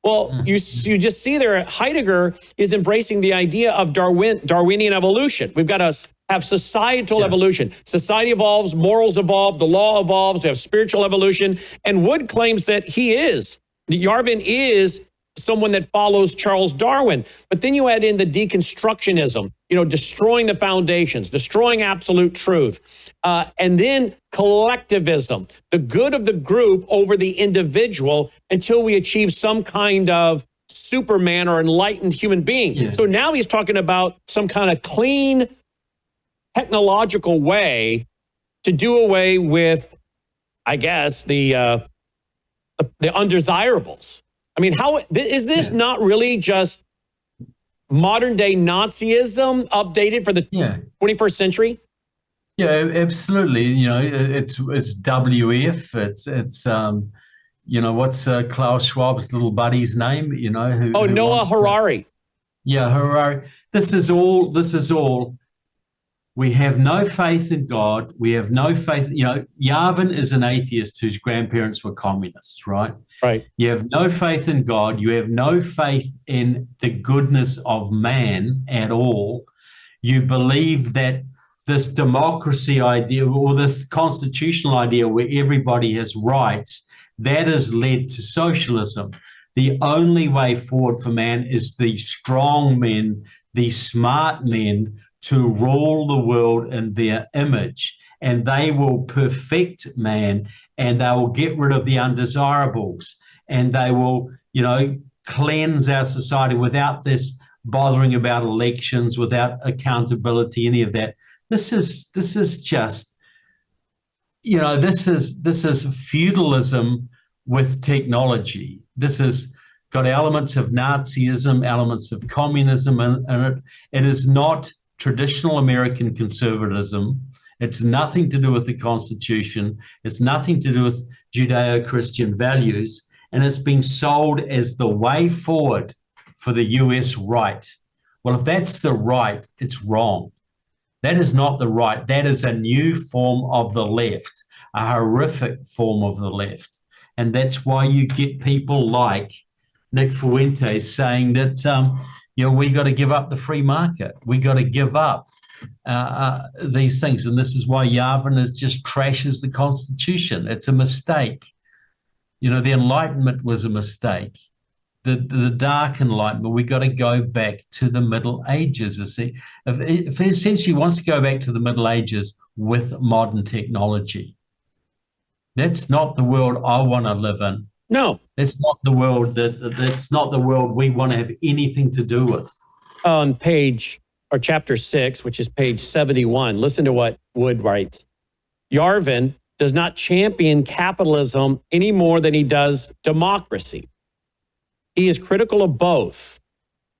Well, you just see there, Heidegger is embracing the idea of Darwinian evolution. We've got to have societal evolution. Society evolves, morals evolve, the law evolves, we have spiritual evolution. And Wood claims that Yarvin is someone that follows Charles Darwin. But then you add in the deconstructionism, destroying the foundations, destroying absolute truth. And then collectivism, the good of the group over the individual until we achieve some kind of Superman or enlightened human being. Yeah. So now he's talking about some kind of clean technological way to do away with, I guess, the undesirables. I mean, how is this not really just modern day Nazism updated for the 21st century? Yeah, absolutely. It's WF. It's what's Klaus Schwab's little buddy's name? Who Noah Harari. Harari. This is all. We have no faith in God. We have no faith. Yarvin is an atheist whose grandparents were communists, right? Right. You have no faith in God. You have no faith in the goodness of man at all. You believe that this democracy idea or this constitutional idea where everybody has rights, that has led to socialism. The only way forward for man is the strong men, the smart men, to rule the world in their image, and they will perfect man, and they will get rid of the undesirables, and they will, cleanse our society without this bothering about elections, without accountability, any of that. This is just, this is feudalism with technology. This has got elements of Nazism, elements of communism in it. It is not traditional American conservatism. It's nothing to do with the Constitution. It's nothing to do with Judeo-Christian values. And it's being sold as the way forward for the US right. Well, if that's the right, it's wrong. That is not the right. That is a new form of the left, a horrific form of the left. And that's why you get people like Nick Fuentes saying that, we got to give up the free market. We got to give up these things. And this is why Yarvin just trashes the Constitution. It's a mistake. The Enlightenment was a mistake. The Dark Enlightenment, we got to go back to the Middle Ages. If he essentially wants to go back to the Middle Ages with modern technology, that's not the world I want to live in. No, that's not the world that's not the world we want to have anything to do with. On chapter 6, which is page 71, listen to what Wood writes. Yarvin does not champion capitalism any more than he does democracy. He is critical of both.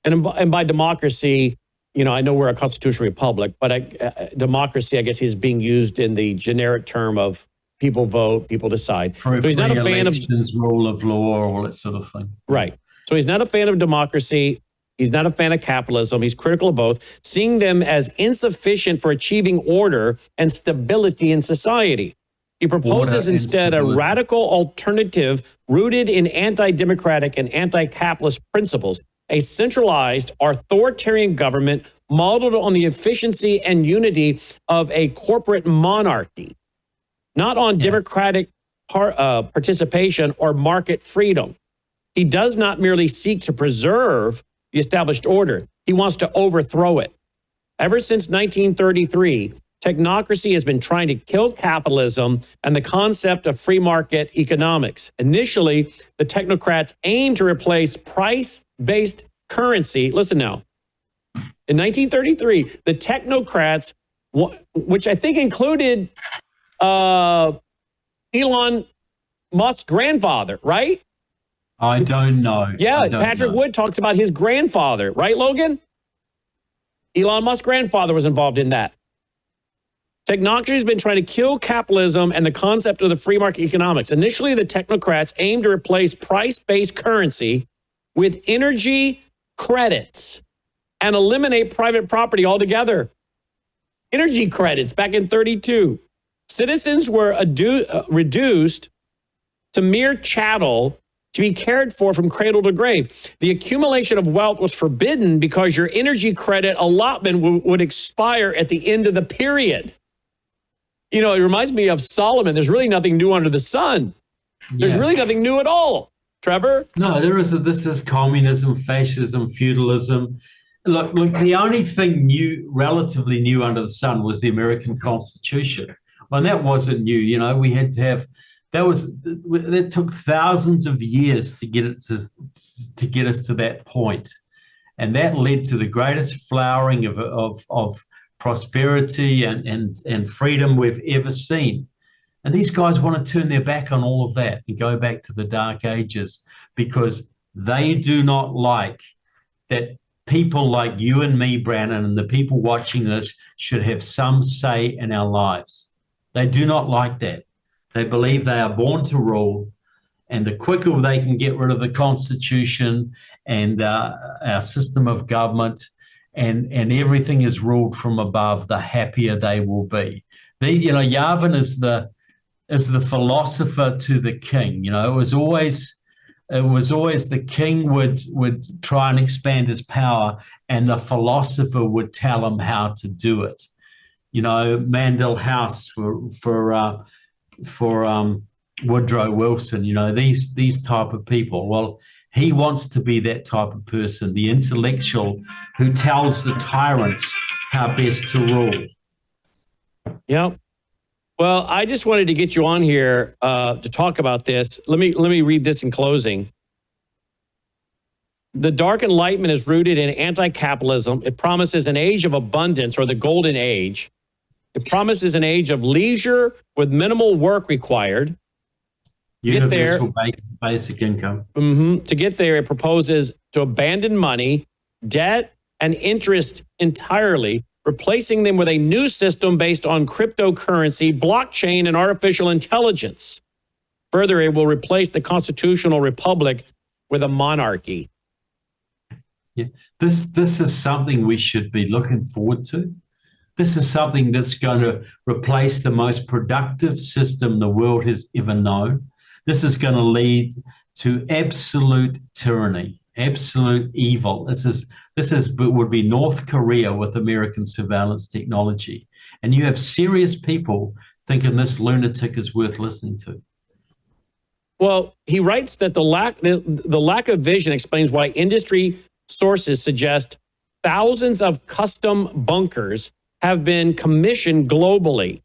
And by democracy, I know we're a constitutional republic, but democracy, I guess, is being used in the generic term of people vote, people decide. So he's not a fan of rule of law, all that sort of thing. Right. So he's not a fan of democracy. He's not a fan of capitalism. He's critical of both, seeing them as insufficient for achieving order and stability in society. He proposes instead a radical alternative rooted in anti-democratic and anti-capitalist principles, a centralized authoritarian government modeled on the efficiency and unity of a corporate monarchy, not on democratic participation or market freedom. He does not merely seek to preserve the established order. He wants to overthrow it. Ever since 1933, technocracy has been trying to kill capitalism and the concept of free market economics. Initially, the technocrats aimed to replace price-based currency. Listen now. In 1933, the technocrats, which I think included Elon Musk's grandfather, right? I don't know. Yeah, Patrick Wood talks about his grandfather, right, Logan? Elon Musk's grandfather was involved in that. Technocracy has been trying to kill capitalism and the concept of the free market economics. Initially, the technocrats aimed to replace price-based currency with energy credits and eliminate private property altogether. Energy credits back in 1932. Citizens were reduced to mere chattel to be cared for from cradle to grave. The accumulation of wealth was forbidden because your energy credit allotment would expire at the end of the period. It reminds me of Solomon. There's really nothing new under the sun. There's really nothing new at all. Trevor? No, this is communism, fascism, feudalism. Look, the only thing relatively new under the sun was the American Constitution. Well, that wasn't new. We had to have, that took thousands of years to get us to that point. And that led to the greatest flowering of prosperity and freedom we've ever seen. And these guys want to turn their back on all of that and go back to the Dark Ages because they do not like that people like you and me, Brandon, and the people watching this should have some say in our lives. They do not like that. They believe they are born to rule, and the quicker they can get rid of the Constitution and our system of government and everything is ruled from above, the happier they will be. Yarvin is the philosopher to the king. It was always the king would try and expand his power, and the philosopher would tell him how to do it. Mandel House for Woodrow Wilson. These type of people. Well, he wants to be that type of person, the intellectual who tells the tyrants how best to rule. Yeah. Well, I just wanted to get you on here to talk about this. Let me read this in closing. The Dark Enlightenment is rooted in anti-capitalism. It promises an age of abundance, or the golden age. It promises an age of leisure with minimal work required. Universal basic income. To get there, it proposes to abandon money, debt, and interest entirely, replacing them with a new system based on cryptocurrency, blockchain, and artificial intelligence. Further, it will replace the constitutional republic with a monarchy. Yeah. This is something we should be looking forward to. This is something that's going to replace the most productive system the world has ever known. This is going to lead to absolute tyranny, absolute evil. This would be North Korea with American surveillance technology. And you have serious people thinking this lunatic is worth listening to. Well, he writes that the lack of vision explains why industry sources suggest thousands of custom bunkers have been commissioned globally,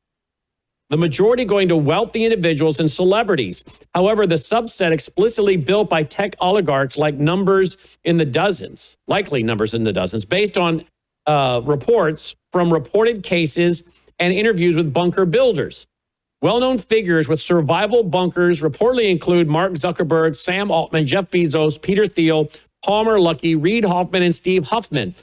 the majority going to wealthy individuals and celebrities. However, the subset explicitly built by tech oligarchs like likely numbers in the dozens, based on reports from reported cases and interviews with bunker builders. Well-known figures with survival bunkers reportedly include Mark Zuckerberg, Sam Altman, Jeff Bezos, Peter Thiel, Palmer Luckey, Reid Hoffman, and Steve Huffman.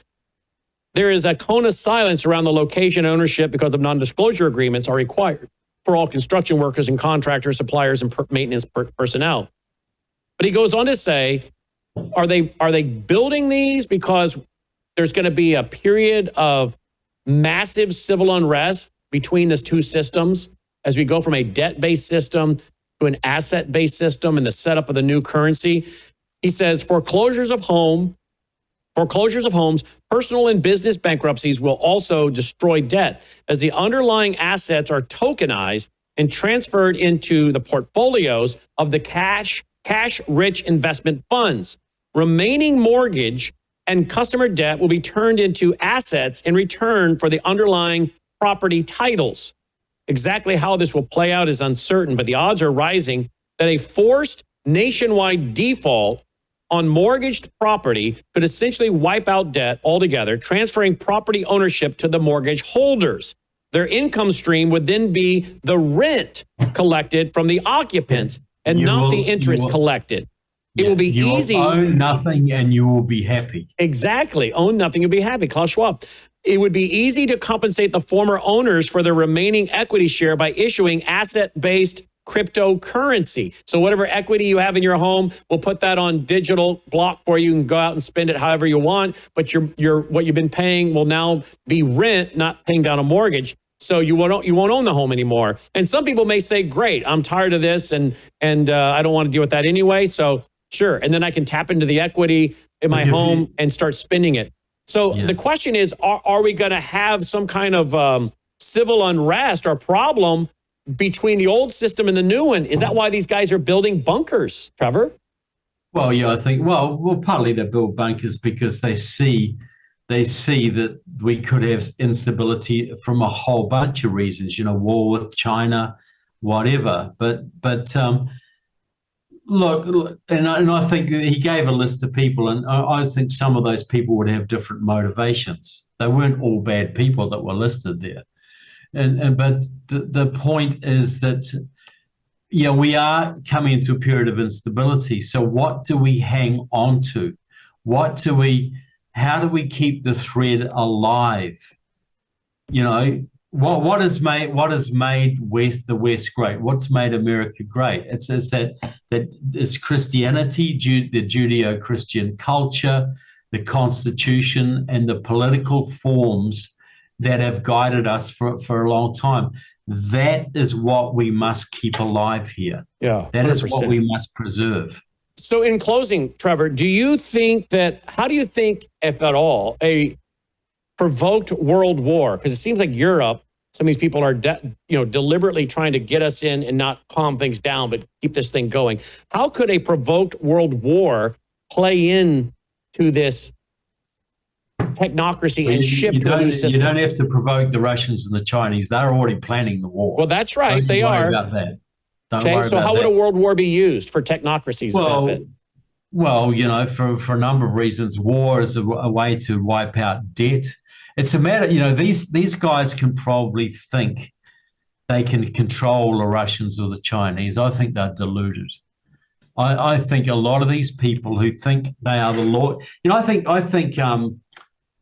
There is a cone of silence around the location ownership because of non-disclosure agreements are required for all construction workers and contractors, suppliers, and maintenance personnel. But he goes on to say, are they building these because there's going to be a period of massive civil unrest between these two systems as we go from a debt-based system to an asset-based system and the setup of the new currency? He says foreclosures of homes, personal and business bankruptcies will also destroy debt as the underlying assets are tokenized and transferred into the portfolios of the cash-rich investment funds. Remaining mortgage and customer debt will be turned into assets in return for the underlying property titles. Exactly how this will play out is uncertain, but the odds are rising that a forced nationwide default on mortgaged property could essentially wipe out debt altogether, transferring property ownership to the mortgage holders. Their income stream would then be the rent collected from the occupants and not the interest collected. It will be easy. You will own nothing and you will be happy. Exactly. Own nothing and be happy. Klaus Schwab. It would be easy to compensate the former owners for their remaining equity share by issuing asset-based cryptocurrency. So whatever equity you have in your home, we'll put that on digital block for you and go out and spend it however you want. But your what you've been paying will now be rent, not paying down a mortgage. So you won't own the home anymore. And some people may say, "Great, I'm tired of this, and I don't want to deal with that anyway." So sure, and then I can tap into the equity in my home and start spending it. So the question is, are we going to have some kind of civil unrest or problem between the old system and the new one? Is that why these guys are building bunkers, Trevor? Well, yeah, I think, well, partly they build bunkers because they see that we could have instability from a whole bunch of reasons, war with China, whatever. But look, and I think he gave a list of people, and I think some of those people would have different motivations. They weren't all bad people that were listed there. But the point is that, we are coming into a period of instability. So what do we hang on to? How do we keep the thread alive? What has made the West great? What's made America great? It's that it's Christianity, the Judeo-Christian culture, the Constitution, and the political forms that have guided us for a long time. That is what we must keep alive here. Yeah, that 100%. Is what we must preserve. So in closing, Trevor, how do you think, if at all, a provoked world war, because it seems like Europe, some of these people are deliberately trying to get us in and not calm things down, but keep this thing going. How could a provoked world war play in to this technocracy and shift to a new system? You don't have to provoke the Russians and the Chinese. They're already planning the war. Well, that's right. They are. About that. Okay, so how would a world war be used for technocracy's benefit? Well, for a number of reasons, war is a way to wipe out debt. It's a matter, these guys can probably think they can control the Russians or the Chinese. I think they're deluded. I think a lot of these people who think they are the Lord, I think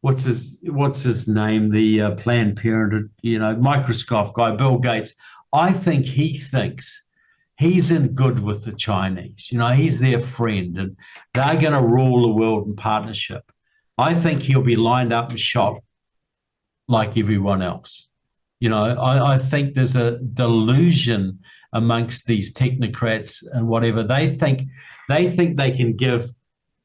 what's his name? The Planned Parenthood, Microsoft guy, Bill Gates. I think he thinks he's in good with the Chinese. He's their friend, and they're going to rule the world in partnership. I think he'll be lined up and shot like everyone else. I think there's a delusion amongst these technocrats and whatever. They think they can give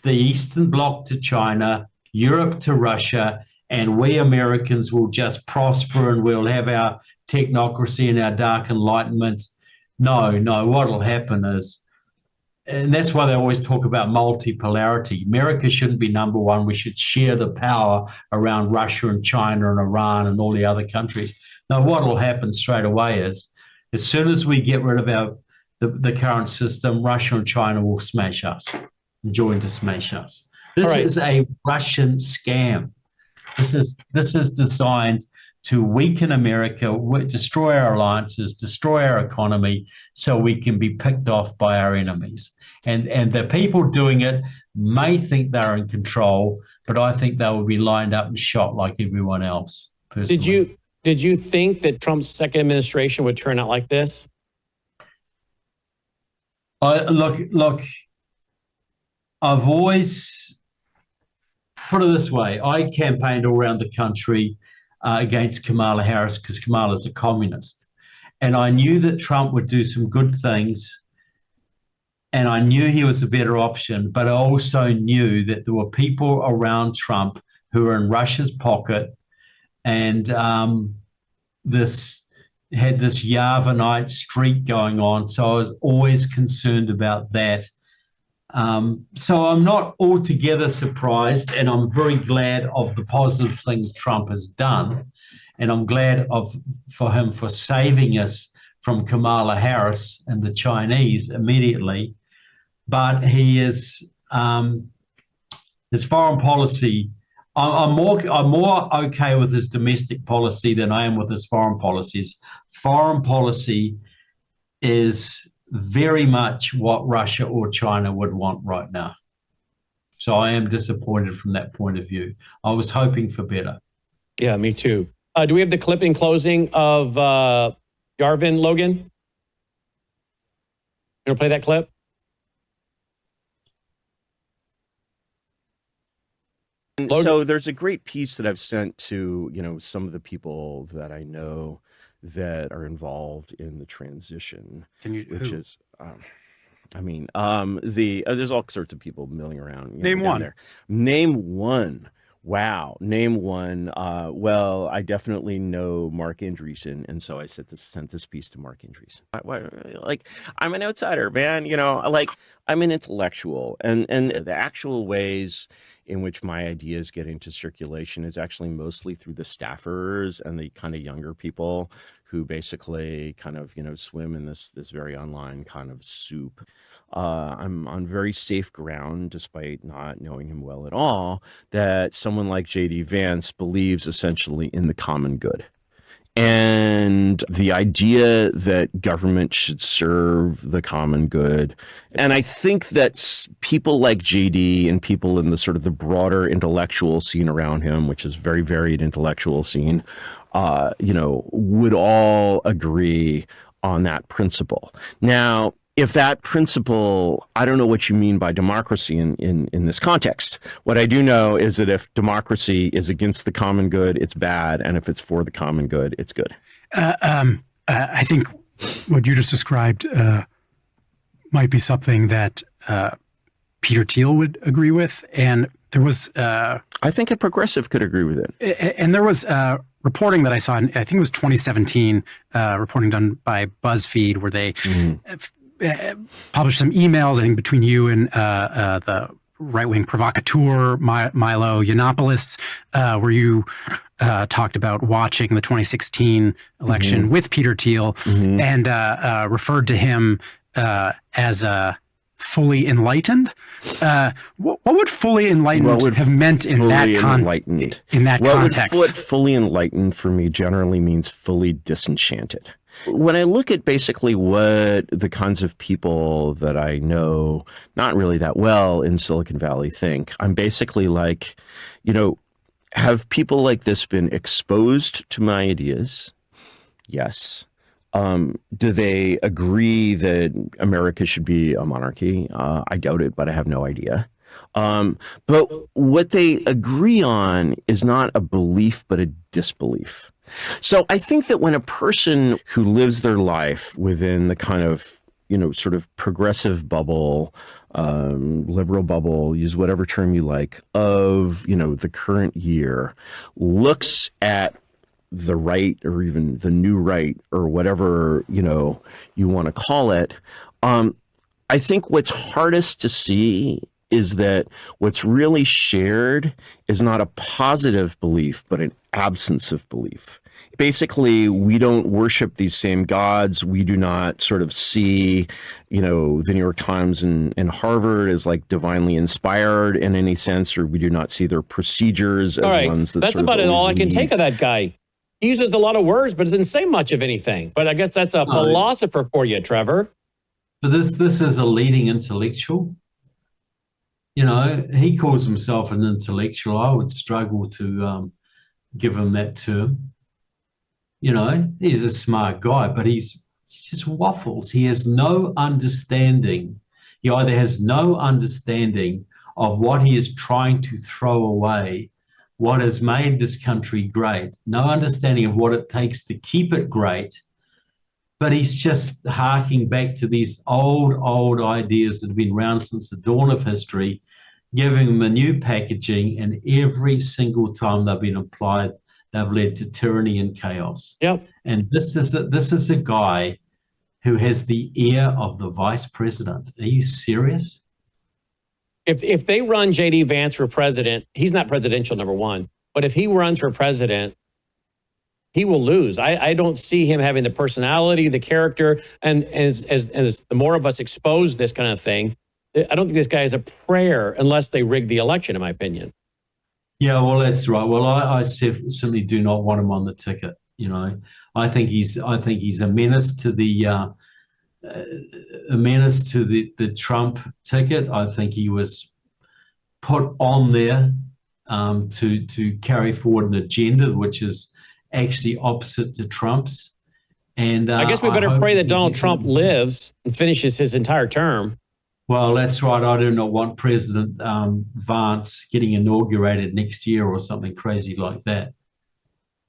the Eastern Bloc to China, Europe to Russia, and we Americans will just prosper and we'll have our technocracy and our dark enlightenment. No, what'll happen is, and that's why they always talk about multipolarity. America shouldn't be number one. We should share the power around Russia and China and Iran and all the other countries. Now, what will happen straight away is, as soon as we get rid of the current system, Russia and China will smash us, join to smash us. This is a Russian scam. This is designed to weaken America, destroy our alliances, destroy our economy, so we can be picked off by our enemies. And the people doing it may think they're in control, but I think they will be lined up and shot like everyone else. Personally. Did you think that Trump's second administration would turn out like this? Look, I've always put it this way. I campaigned all around the country against Kamala Harris because Kamala's a communist. And I knew that Trump would do some good things, and I knew he was a better option, but I also knew that there were people around Trump who were in Russia's pocket, and this Yarvinite streak going on. So I was always concerned about that. So I'm not altogether surprised, and I'm very glad of the positive things Trump has done, and I'm glad for him for saving us from Kamala Harris and the Chinese immediately. But he is his foreign policy. I'm more okay with his domestic policy than I am with his foreign policies. Foreign policy is very much what Russia or China would want right now. So I am disappointed from that point of view. I was hoping for better. Yeah, me too. Do we have the clip in closing of Yarvin, Logan? You want to play that clip? So there's a great piece that I've sent to, some of the people that I know that are involved in the transition, there's all sorts of people milling around. Name one. There. Name one. Wow. Name one. Well, I definitely know Mark Andreessen, and so I sent this piece to Mark Andreessen. I'm an outsider, man. I'm an intellectual, and the actual ways in which my ideas get into circulation is actually mostly through the staffers and the kind of younger people who basically kind of, swim in this very online kind of soup. I'm on very safe ground, despite not knowing him well at all, that someone like J.D. Vance believes essentially in the common good. And the idea that government should serve the common good. And I think that people like JD and people in the sort of the broader intellectual scene around him, which is very varied intellectual scene, would all agree on that principle. Now, if that principle, I don't know what you mean by democracy in this context. What I do know is that if democracy is against the common good, it's bad. And if it's for the common good, it's good. I think what you just described might be something that Peter Thiel would agree with. And there was... I think a progressive could agree with it. And there was reporting that I saw, I think it was 2017, reporting done by BuzzFeed, where they... published some emails, I think, between you and the right-wing provocateur Milo Yiannopoulos, where you talked about watching the 2016 election with Peter Thiel and referred to him as fully enlightened. What would fully enlightened have meant in that context? What fully enlightened for me generally means fully disenchanted. When I look at basically what the kinds of people that I know not really that well in Silicon Valley think, I'm basically like, have people like this been exposed to my ideas? Yes. Do they agree that America should be a monarchy? I doubt it, but I have no idea. But what they agree on is not a belief, but a disbelief. So I think that when a person who lives their life within the kind of, sort of progressive bubble, liberal bubble, use whatever term you like, of, the current year, looks at the right or even the new right or whatever, you want to call it, I think what's hardest to see is that what's really shared is not a positive belief, but an absence of belief. Basically, we don't worship these same gods. We do not sort of see, the New York Times and Harvard as like divinely inspired in any sense, or we do not see their procedures as ones that that's sort about of it. All I can lead. take of that guy. He uses a lot of words, but doesn't say much of anything. But I guess that's a philosopher for you, Trevor. But this is a leading intellectual. He calls himself an intellectual. I would struggle to give him that term. He's a smart guy, but he just waffles. He has no understanding. He either has no understanding of what he is trying to throw away, what has made this country great, no understanding of what it takes to keep it great, but he's just harking back to these old ideas that have been around since the dawn of history, giving them a new packaging, and every single time they've been applied, they've led to tyranny and chaos. Yep. And this is a guy who has the ear of the vice president. Are you serious? If they run J.D. Vance for president, he's not presidential, number one. But if he runs for president, he will lose. I don't see him having the personality, the character, and as the more of us expose this kind of thing, I don't think this guy is a prayer unless they rig the election, in my opinion. Yeah, well, that's right. Well, I certainly do not want him on the ticket. I think he's a menace to the Trump ticket. I think he was put on there to carry forward an agenda which is actually opposite to Trump's. And I guess we better pray that Donald Trump lives and finishes his entire term. Well, that's right. I do not want President Vance getting inaugurated next year or something crazy like that.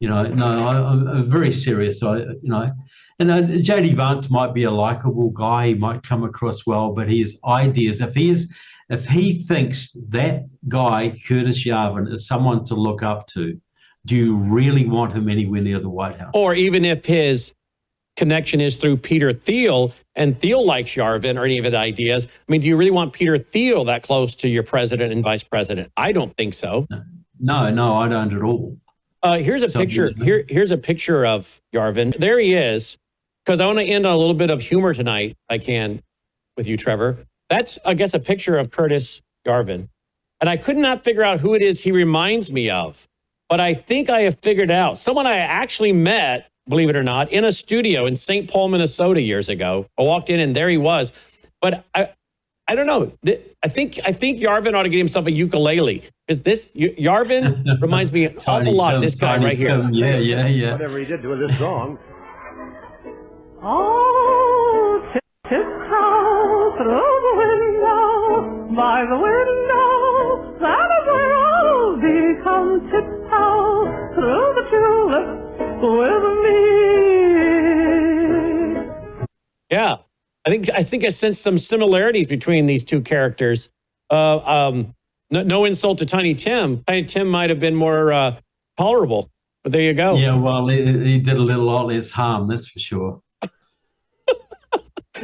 No, I'm very serious. And J.D. Vance might be a likable guy. He might come across well, but his ideas, if he thinks that guy, Curtis Yarvin, is someone to look up to, do you really want him anywhere near the White House? Or even if his connection is through Peter Thiel, and Thiel likes Yarvin or any of his ideas, do you really want Peter Thiel that close to your president and vice president? I don't think so. No, I don't at all. Here's a picture. Here's a picture of Yarvin. There he is. Because I want to end on a little bit of humor tonight. I can with you, Trevor. That's, I guess, a picture of Curtis Yarvin. And I could not figure out who it is he reminds me of. But I think I have figured out. Someone I actually met, believe it or not, in a studio in St. Paul, Minnesota years ago. I walked in and there he was. But I don't know. I think Yarvin ought to get himself a ukulele. Because this Yarvin reminds me an awful lot of this guy right here. Yeah. Whatever he did to this song. Oh, tiptoe through the window, by the window, that is where I'll be. Come tiptoe through the tulips with me. Yeah, I think I sense some similarities between these two characters. No insult to Tiny Tim. Tiny Tim might have been more tolerable, but there you go. Yeah, well, he did a lot less harm, that's for sure.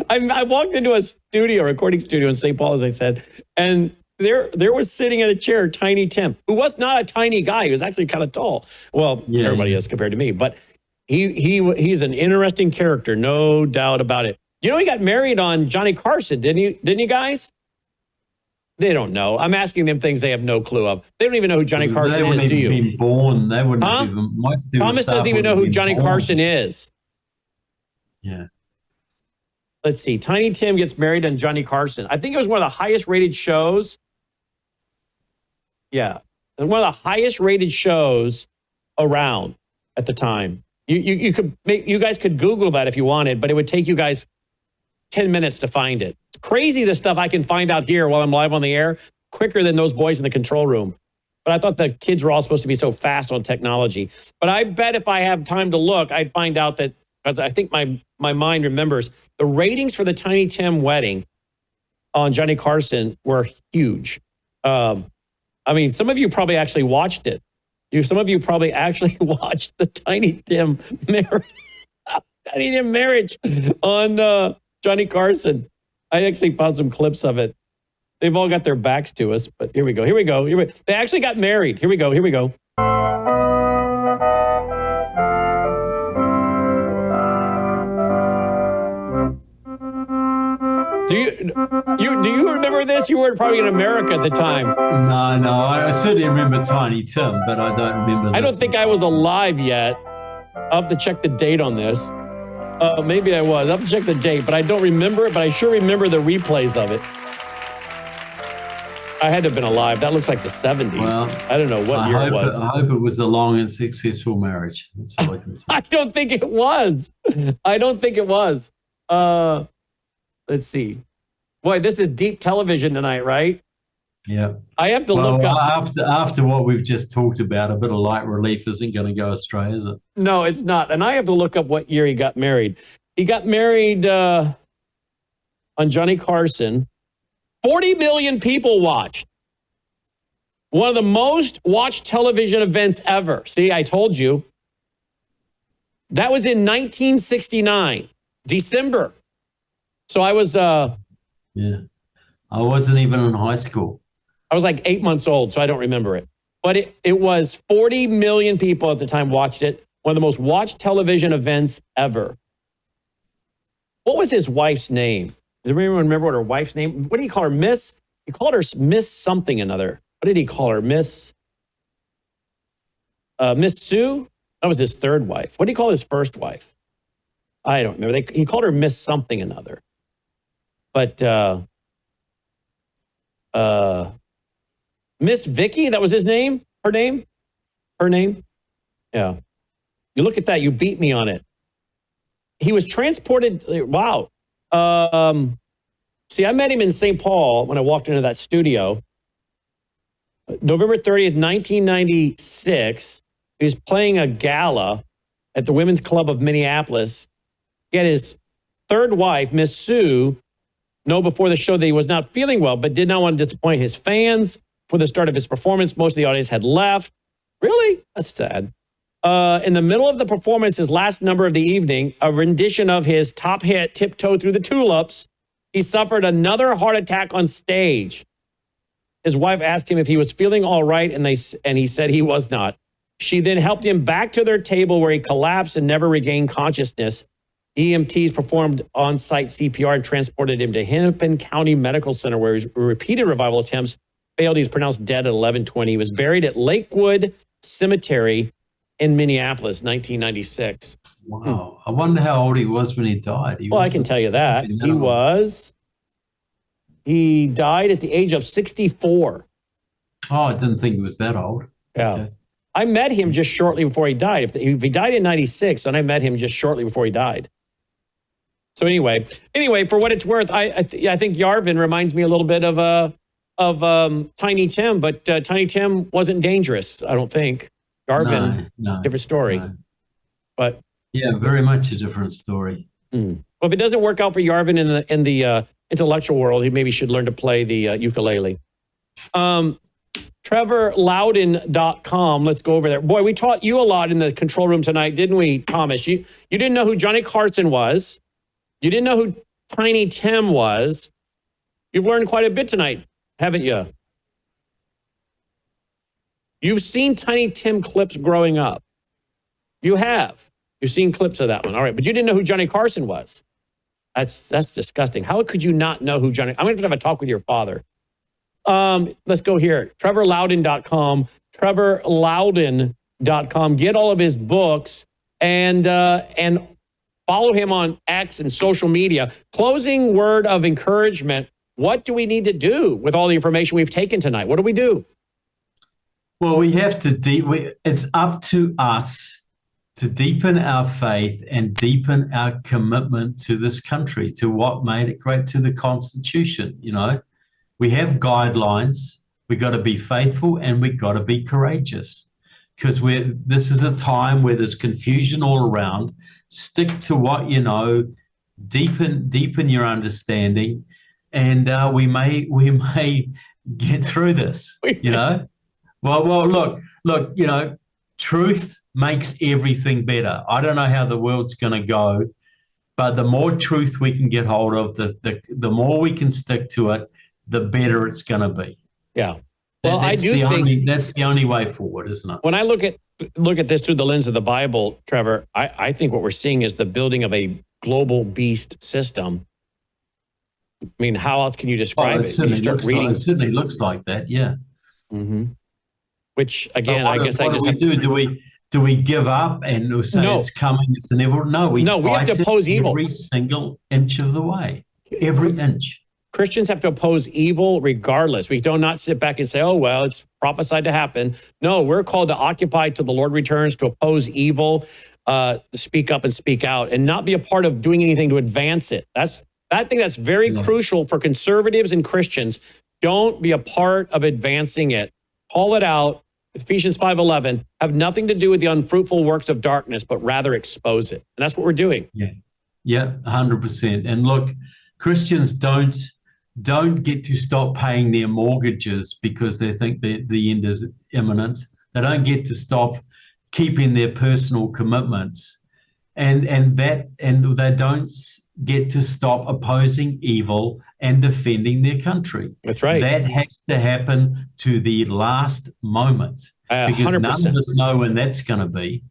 I walked into a recording studio in St. Paul, as I said, and there was sitting in a chair Tiny Tim, who was not a tiny guy. He was actually kind of tall. Well, everybody is compared to me, but he's an interesting character, no doubt about it. He got married on Johnny Carson, didn't you guys? They don't know. I'm asking them things they have no clue of. They don't even know who Johnny Carson is, do you? They wouldn't even be born. They wouldn't even. Thomas doesn't even know who Johnny Carson is. Yeah. Let's see. Tiny Tim gets married on Johnny Carson. I think it was one of the highest rated shows. Yeah. It was one of the highest rated shows around at the time. You guys could Google that if you wanted, but it would take you guys 10 minutes to find it. It's crazy the stuff I can find out here while I'm live on the air. quicker than those boys in the control room. But I thought the kids were all supposed to be so fast on technology. But I bet if I have time to look, I'd find out that, because I think my mind remembers, the ratings for the Tiny Tim wedding on Johnny Carson were huge. I mean, some of you probably actually watched it. Some of you probably actually watched the Tiny Tim marriage on Johnny Carson. I actually found some clips of it. They've all got their backs to us, but here we go. They actually got married. Here we go. Do you remember this? You were probably in America at the time. No, I certainly remember Tiny Tim, but I don't remember this. I don't think I was alive yet. I'll have to check the date on this. Maybe I was. I'll have to check the date, but I don't remember it, but I sure remember the replays of it. I had to have been alive. That looks like the 70s. Well, I don't know what year it was. I hope it was a long and successful marriage. That's all I can say. I don't think it was. Let's see. Boy, this is deep television tonight, right? Yeah. I have to look up. After what we've just talked about, a bit of light relief isn't going to go astray, is it? No, it's not. And I have to look up what year he got married. He got married on Johnny Carson. 40 million people watched. One of the most watched television events ever. See, I told you. That was in 1969, December. So I was... yeah. I wasn't even in high school. I was like 8 months old, so I don't remember it. But it was 40 million people at the time watched it. One of the most watched television events ever. What was his wife's name? Does anyone remember what her wife's name? What did he call her? Miss? He called her Miss something another. What did he call her? Miss Sue? That was his third wife. What did he call his first wife? I don't remember. He called her Miss something another. But Miss Vicky, that was his name? Her name? Yeah. You look at that, you beat me on it. He was transported, wow. See, I met him in St. Paul when I walked into that studio. November 30th, 1996, he was playing a gala at the Women's Club of Minneapolis. He had his third wife, Miss Sue, know before the show that he was not feeling well, but did not want to disappoint his fans. For the start of his performance, most of the audience had left. Really? That's sad. In the middle of the performance, his last number of the evening, a rendition of his top hit, Tiptoe Through the Tulips, he suffered another heart attack on stage. His wife asked him if he was feeling all right, and he said he was not. She then helped him back to their table where he collapsed and never regained consciousness. EMTs performed on-site CPR and transported him to Hennepin County Medical Center, where his repeated revival attempts failed. He was pronounced dead at 11:20. He was buried at Lakewood Cemetery in Minneapolis, 1996. Wow. I wonder how old he was when he died. I can tell you that. He died at the age of 64. Oh, I didn't think he was that old. Yeah. Okay. I met him just shortly before he died. If he died in 96, and I met him just shortly before he died. So anyway, for what it's worth, I think Yarvin reminds me a little bit of Tiny Tim, but Tiny Tim wasn't dangerous, I don't think. Yarvin, no, different story. No. But yeah, very much a different story. Well, if it doesn't work out for Yarvin in the intellectual world, he maybe should learn to play the ukulele. TrevorLoudon.com. Let's go over there. Boy, we taught you a lot in the control room tonight, didn't we, Thomas? You didn't know who Johnny Carson was. You didn't know who Tiny Tim was. You've learned quite a bit tonight, haven't you? You've seen Tiny Tim clips growing up. You have. You've seen clips of that one. All right, but you didn't know who Johnny Carson was. That's disgusting. How could you not know who Johnny... I'm going to have a talk with your father. Let's go here. TrevorLoudon.com. TrevorLoudon.com. Get all of his books and follow him on X and social media. Closing word of encouragement. What do we need to do with all the information we've taken tonight? What do we do? Well, we have to it's up to us to deepen our faith and deepen our commitment to this country, to what made it great, to the Constitution, We have guidelines. We got to be faithful and we got to be courageous, because this is a time where there's confusion all around. Stick to what you know, deepen your understanding, and we may get through this. You know, well, look, you know, truth makes everything better. I don't know how the world's going to go, but the more truth we can get hold of, the more we can stick to it, the better it's going to be. Yeah. Well, I do think that's the only way forward, isn't it? when I look at this through the lens of the Bible, Trevor, I think what we're seeing is the building of a global beast system. I mean, how else can you describe it? When you start reading, it certainly looks like that, yeah. Mm-hmm. Which again, I guess I just have to do we give up and say it's coming, it's inevitable? No, we have to oppose evil every single inch of the way, every inch. Christians have to oppose evil regardless. We do not sit back and say, oh, well, it's prophesied to happen. No, we're called to occupy till the Lord returns, to oppose evil, speak up and speak out, and not be a part of doing anything to advance it. I think that's very crucial for conservatives and Christians. Don't be a part of advancing it. Call it out. Ephesians 5:11 have nothing to do with the unfruitful works of darkness, but rather expose it. And that's what we're doing. Yeah, 100%. And look, Christians don't get to stop paying their mortgages because they think that the end is imminent. They don't get to stop keeping their personal commitments, and they don't get to stop opposing evil and defending their country. That's right. That has to happen to the last moment, because 100%. none of us know when that's going to be.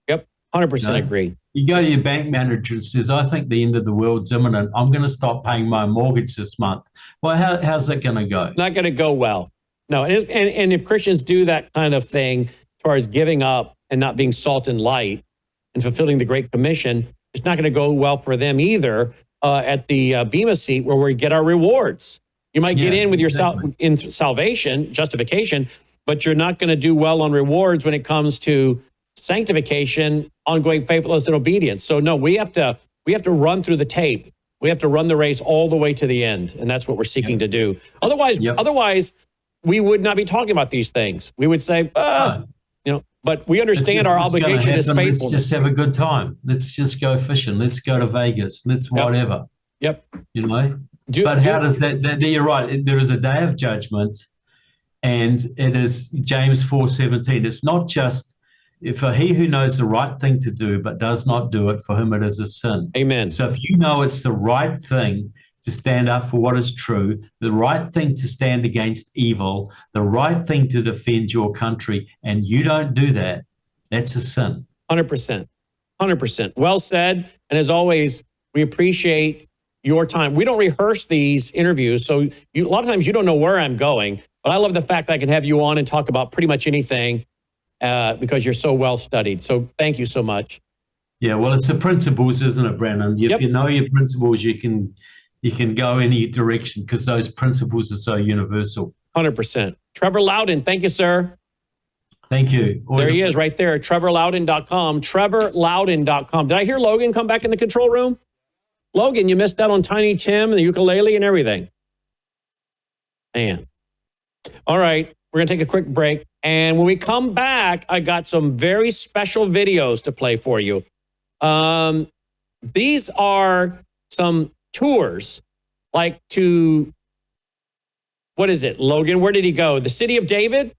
Yep, 100% agree. You go to your bank manager and says, I think the end of the world's imminent. I'm going to stop paying my mortgage this month. Well, how's that going to go? Not going to go well. No, and if Christians do that kind of thing, as far as giving up and not being salt and light and fulfilling the Great Commission, it's not going to go well for them either at the Bema seat where we get our rewards. You might get in with your salvation, justification, but you're not going to do well on rewards when it comes to sanctification, ongoing faithfulness, and obedience. So no, we have to run through the tape. We have to run the race all the way to the end, and that's what we're seeking to do. Otherwise, we would not be talking about these things. We would say, but we understand our obligation is faithfulness. Let's just have a good time. Let's just go fishing. Let's go to Vegas. Let's whatever. Yep. You know. How does that? You're right. There is a day of judgment, and it is James 4:17. It's not just for he who knows the right thing to do but does not do it, for him it is a sin. Amen. So if you know it's the right thing to stand up for what is true, the right thing to stand against evil, the right thing to defend your country, and you don't do that, that's a sin. 100%. 100%. Well said. And as always, we appreciate your time. We don't rehearse these interviews, so a lot of times you don't know where I'm going, but I love the fact that I can have you on and talk about pretty much anything because you're so well studied. So thank you so much. Yeah, well, it's the principles, isn't it, Brandon? If you know your principles, you can go any direction because those principles are so universal. 100%. Trevor Loudon, thank you, sir. Thank you. There he is right there, trevorloudon.com, trevorloudon.com. Did I hear Logan come back in the control room? Logan, you missed out on Tiny Tim and the ukulele and everything. Man. All right, we're going to take a quick break. And when we come back, I got some very special videos to play for you. These are some tours, like to, what is it, Logan? Where did he go? The city of David?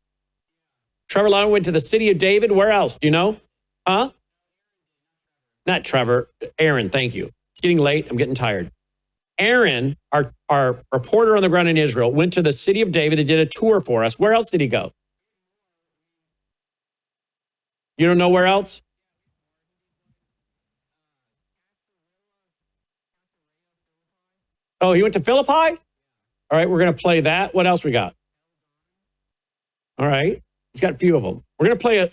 Trevor Loudon went to the city of David. Where else? Do you know? Huh? Not Trevor. Aaron, thank you. It's getting late. I'm getting tired. Aaron, our reporter on the ground in Israel, went to the city of David and did a tour for us. Where else did he go? You don't know where else? Oh, he went to Philippi? All right, we're going to play that. What else we got? All right. He's got a few of them. We're going to play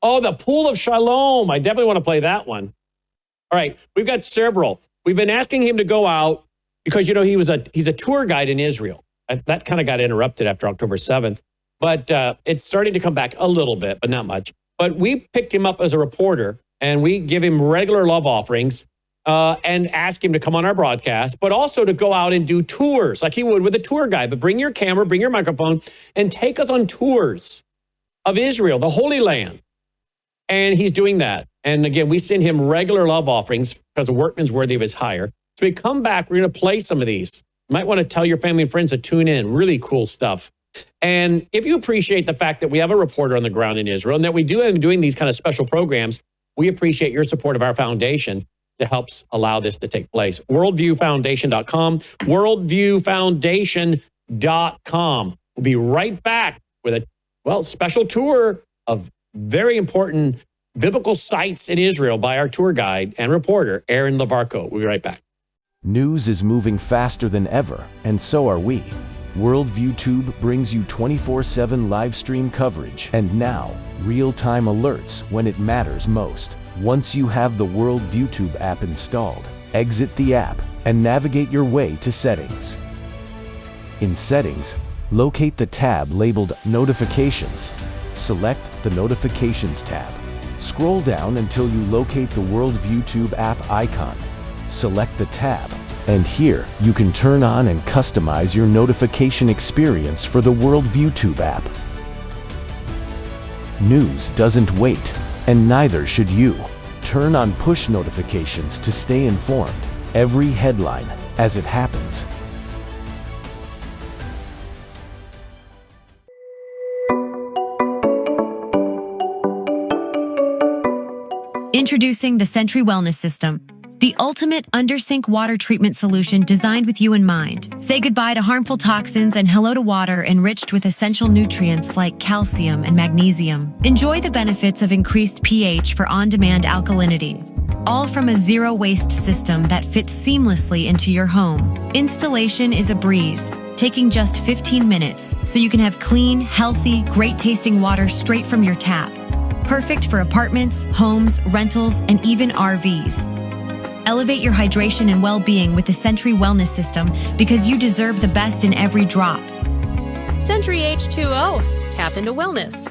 the Pool of Shalom. I definitely want to play that one. All right, we've got several. We've been asking him to go out because, he's a tour guide in Israel. That kind of got interrupted after October 7th. But it's starting to come back a little bit, but not much. But we picked him up as a reporter, and we give him regular love offerings and ask him to come on our broadcast, but also to go out and do tours like he would with a tour guide. But bring your camera, bring your microphone, and take us on tours of Israel, the Holy Land. And he's doing that. And again, we send him regular love offerings because a workman's worthy of his hire. So we come back, we're going to play some of these. You might want to tell your family and friends to tune in. Really cool stuff. And if you appreciate the fact that we have a reporter on the ground in Israel and that we do have doing these kind of special programs, we appreciate your support of our foundation that helps allow this to take place. Worldviewfoundation.com, worldviewfoundation.com. We'll be right back with a, special tour of very important biblical sites in Israel by our tour guide and reporter, Aaron Lavarco. We'll be right back. News is moving faster than ever, and so are we. WorldviewTube brings you 24/7 live stream coverage and now real-time alerts when it matters most. Once you have the WorldviewTube app installed, exit the app and navigate your way to Settings. In Settings, locate the tab labeled Notifications. Select the Notifications tab. Scroll down until you locate the WorldviewTube app icon. Select the tab, and here you can turn on and customize your notification experience for the WorldviewTube app. News doesn't wait, and neither should you. Turn on push notifications to stay informed. Every headline as it happens. Introducing the Sentry Wellness System, the ultimate undersink water treatment solution designed with you in mind. Say goodbye to harmful toxins and hello to water enriched with essential nutrients like calcium and magnesium. Enjoy the benefits of increased pH for on-demand alkalinity, all from a zero-waste system that fits seamlessly into your home. Installation is a breeze, taking just 15 minutes, so you can have clean, healthy, great-tasting water straight from your tap. Perfect for apartments, homes, rentals, and even RVs. Elevate your hydration and well-being with the Sentry Wellness System because you deserve the best in every drop. Sentry H2O. Tap into wellness.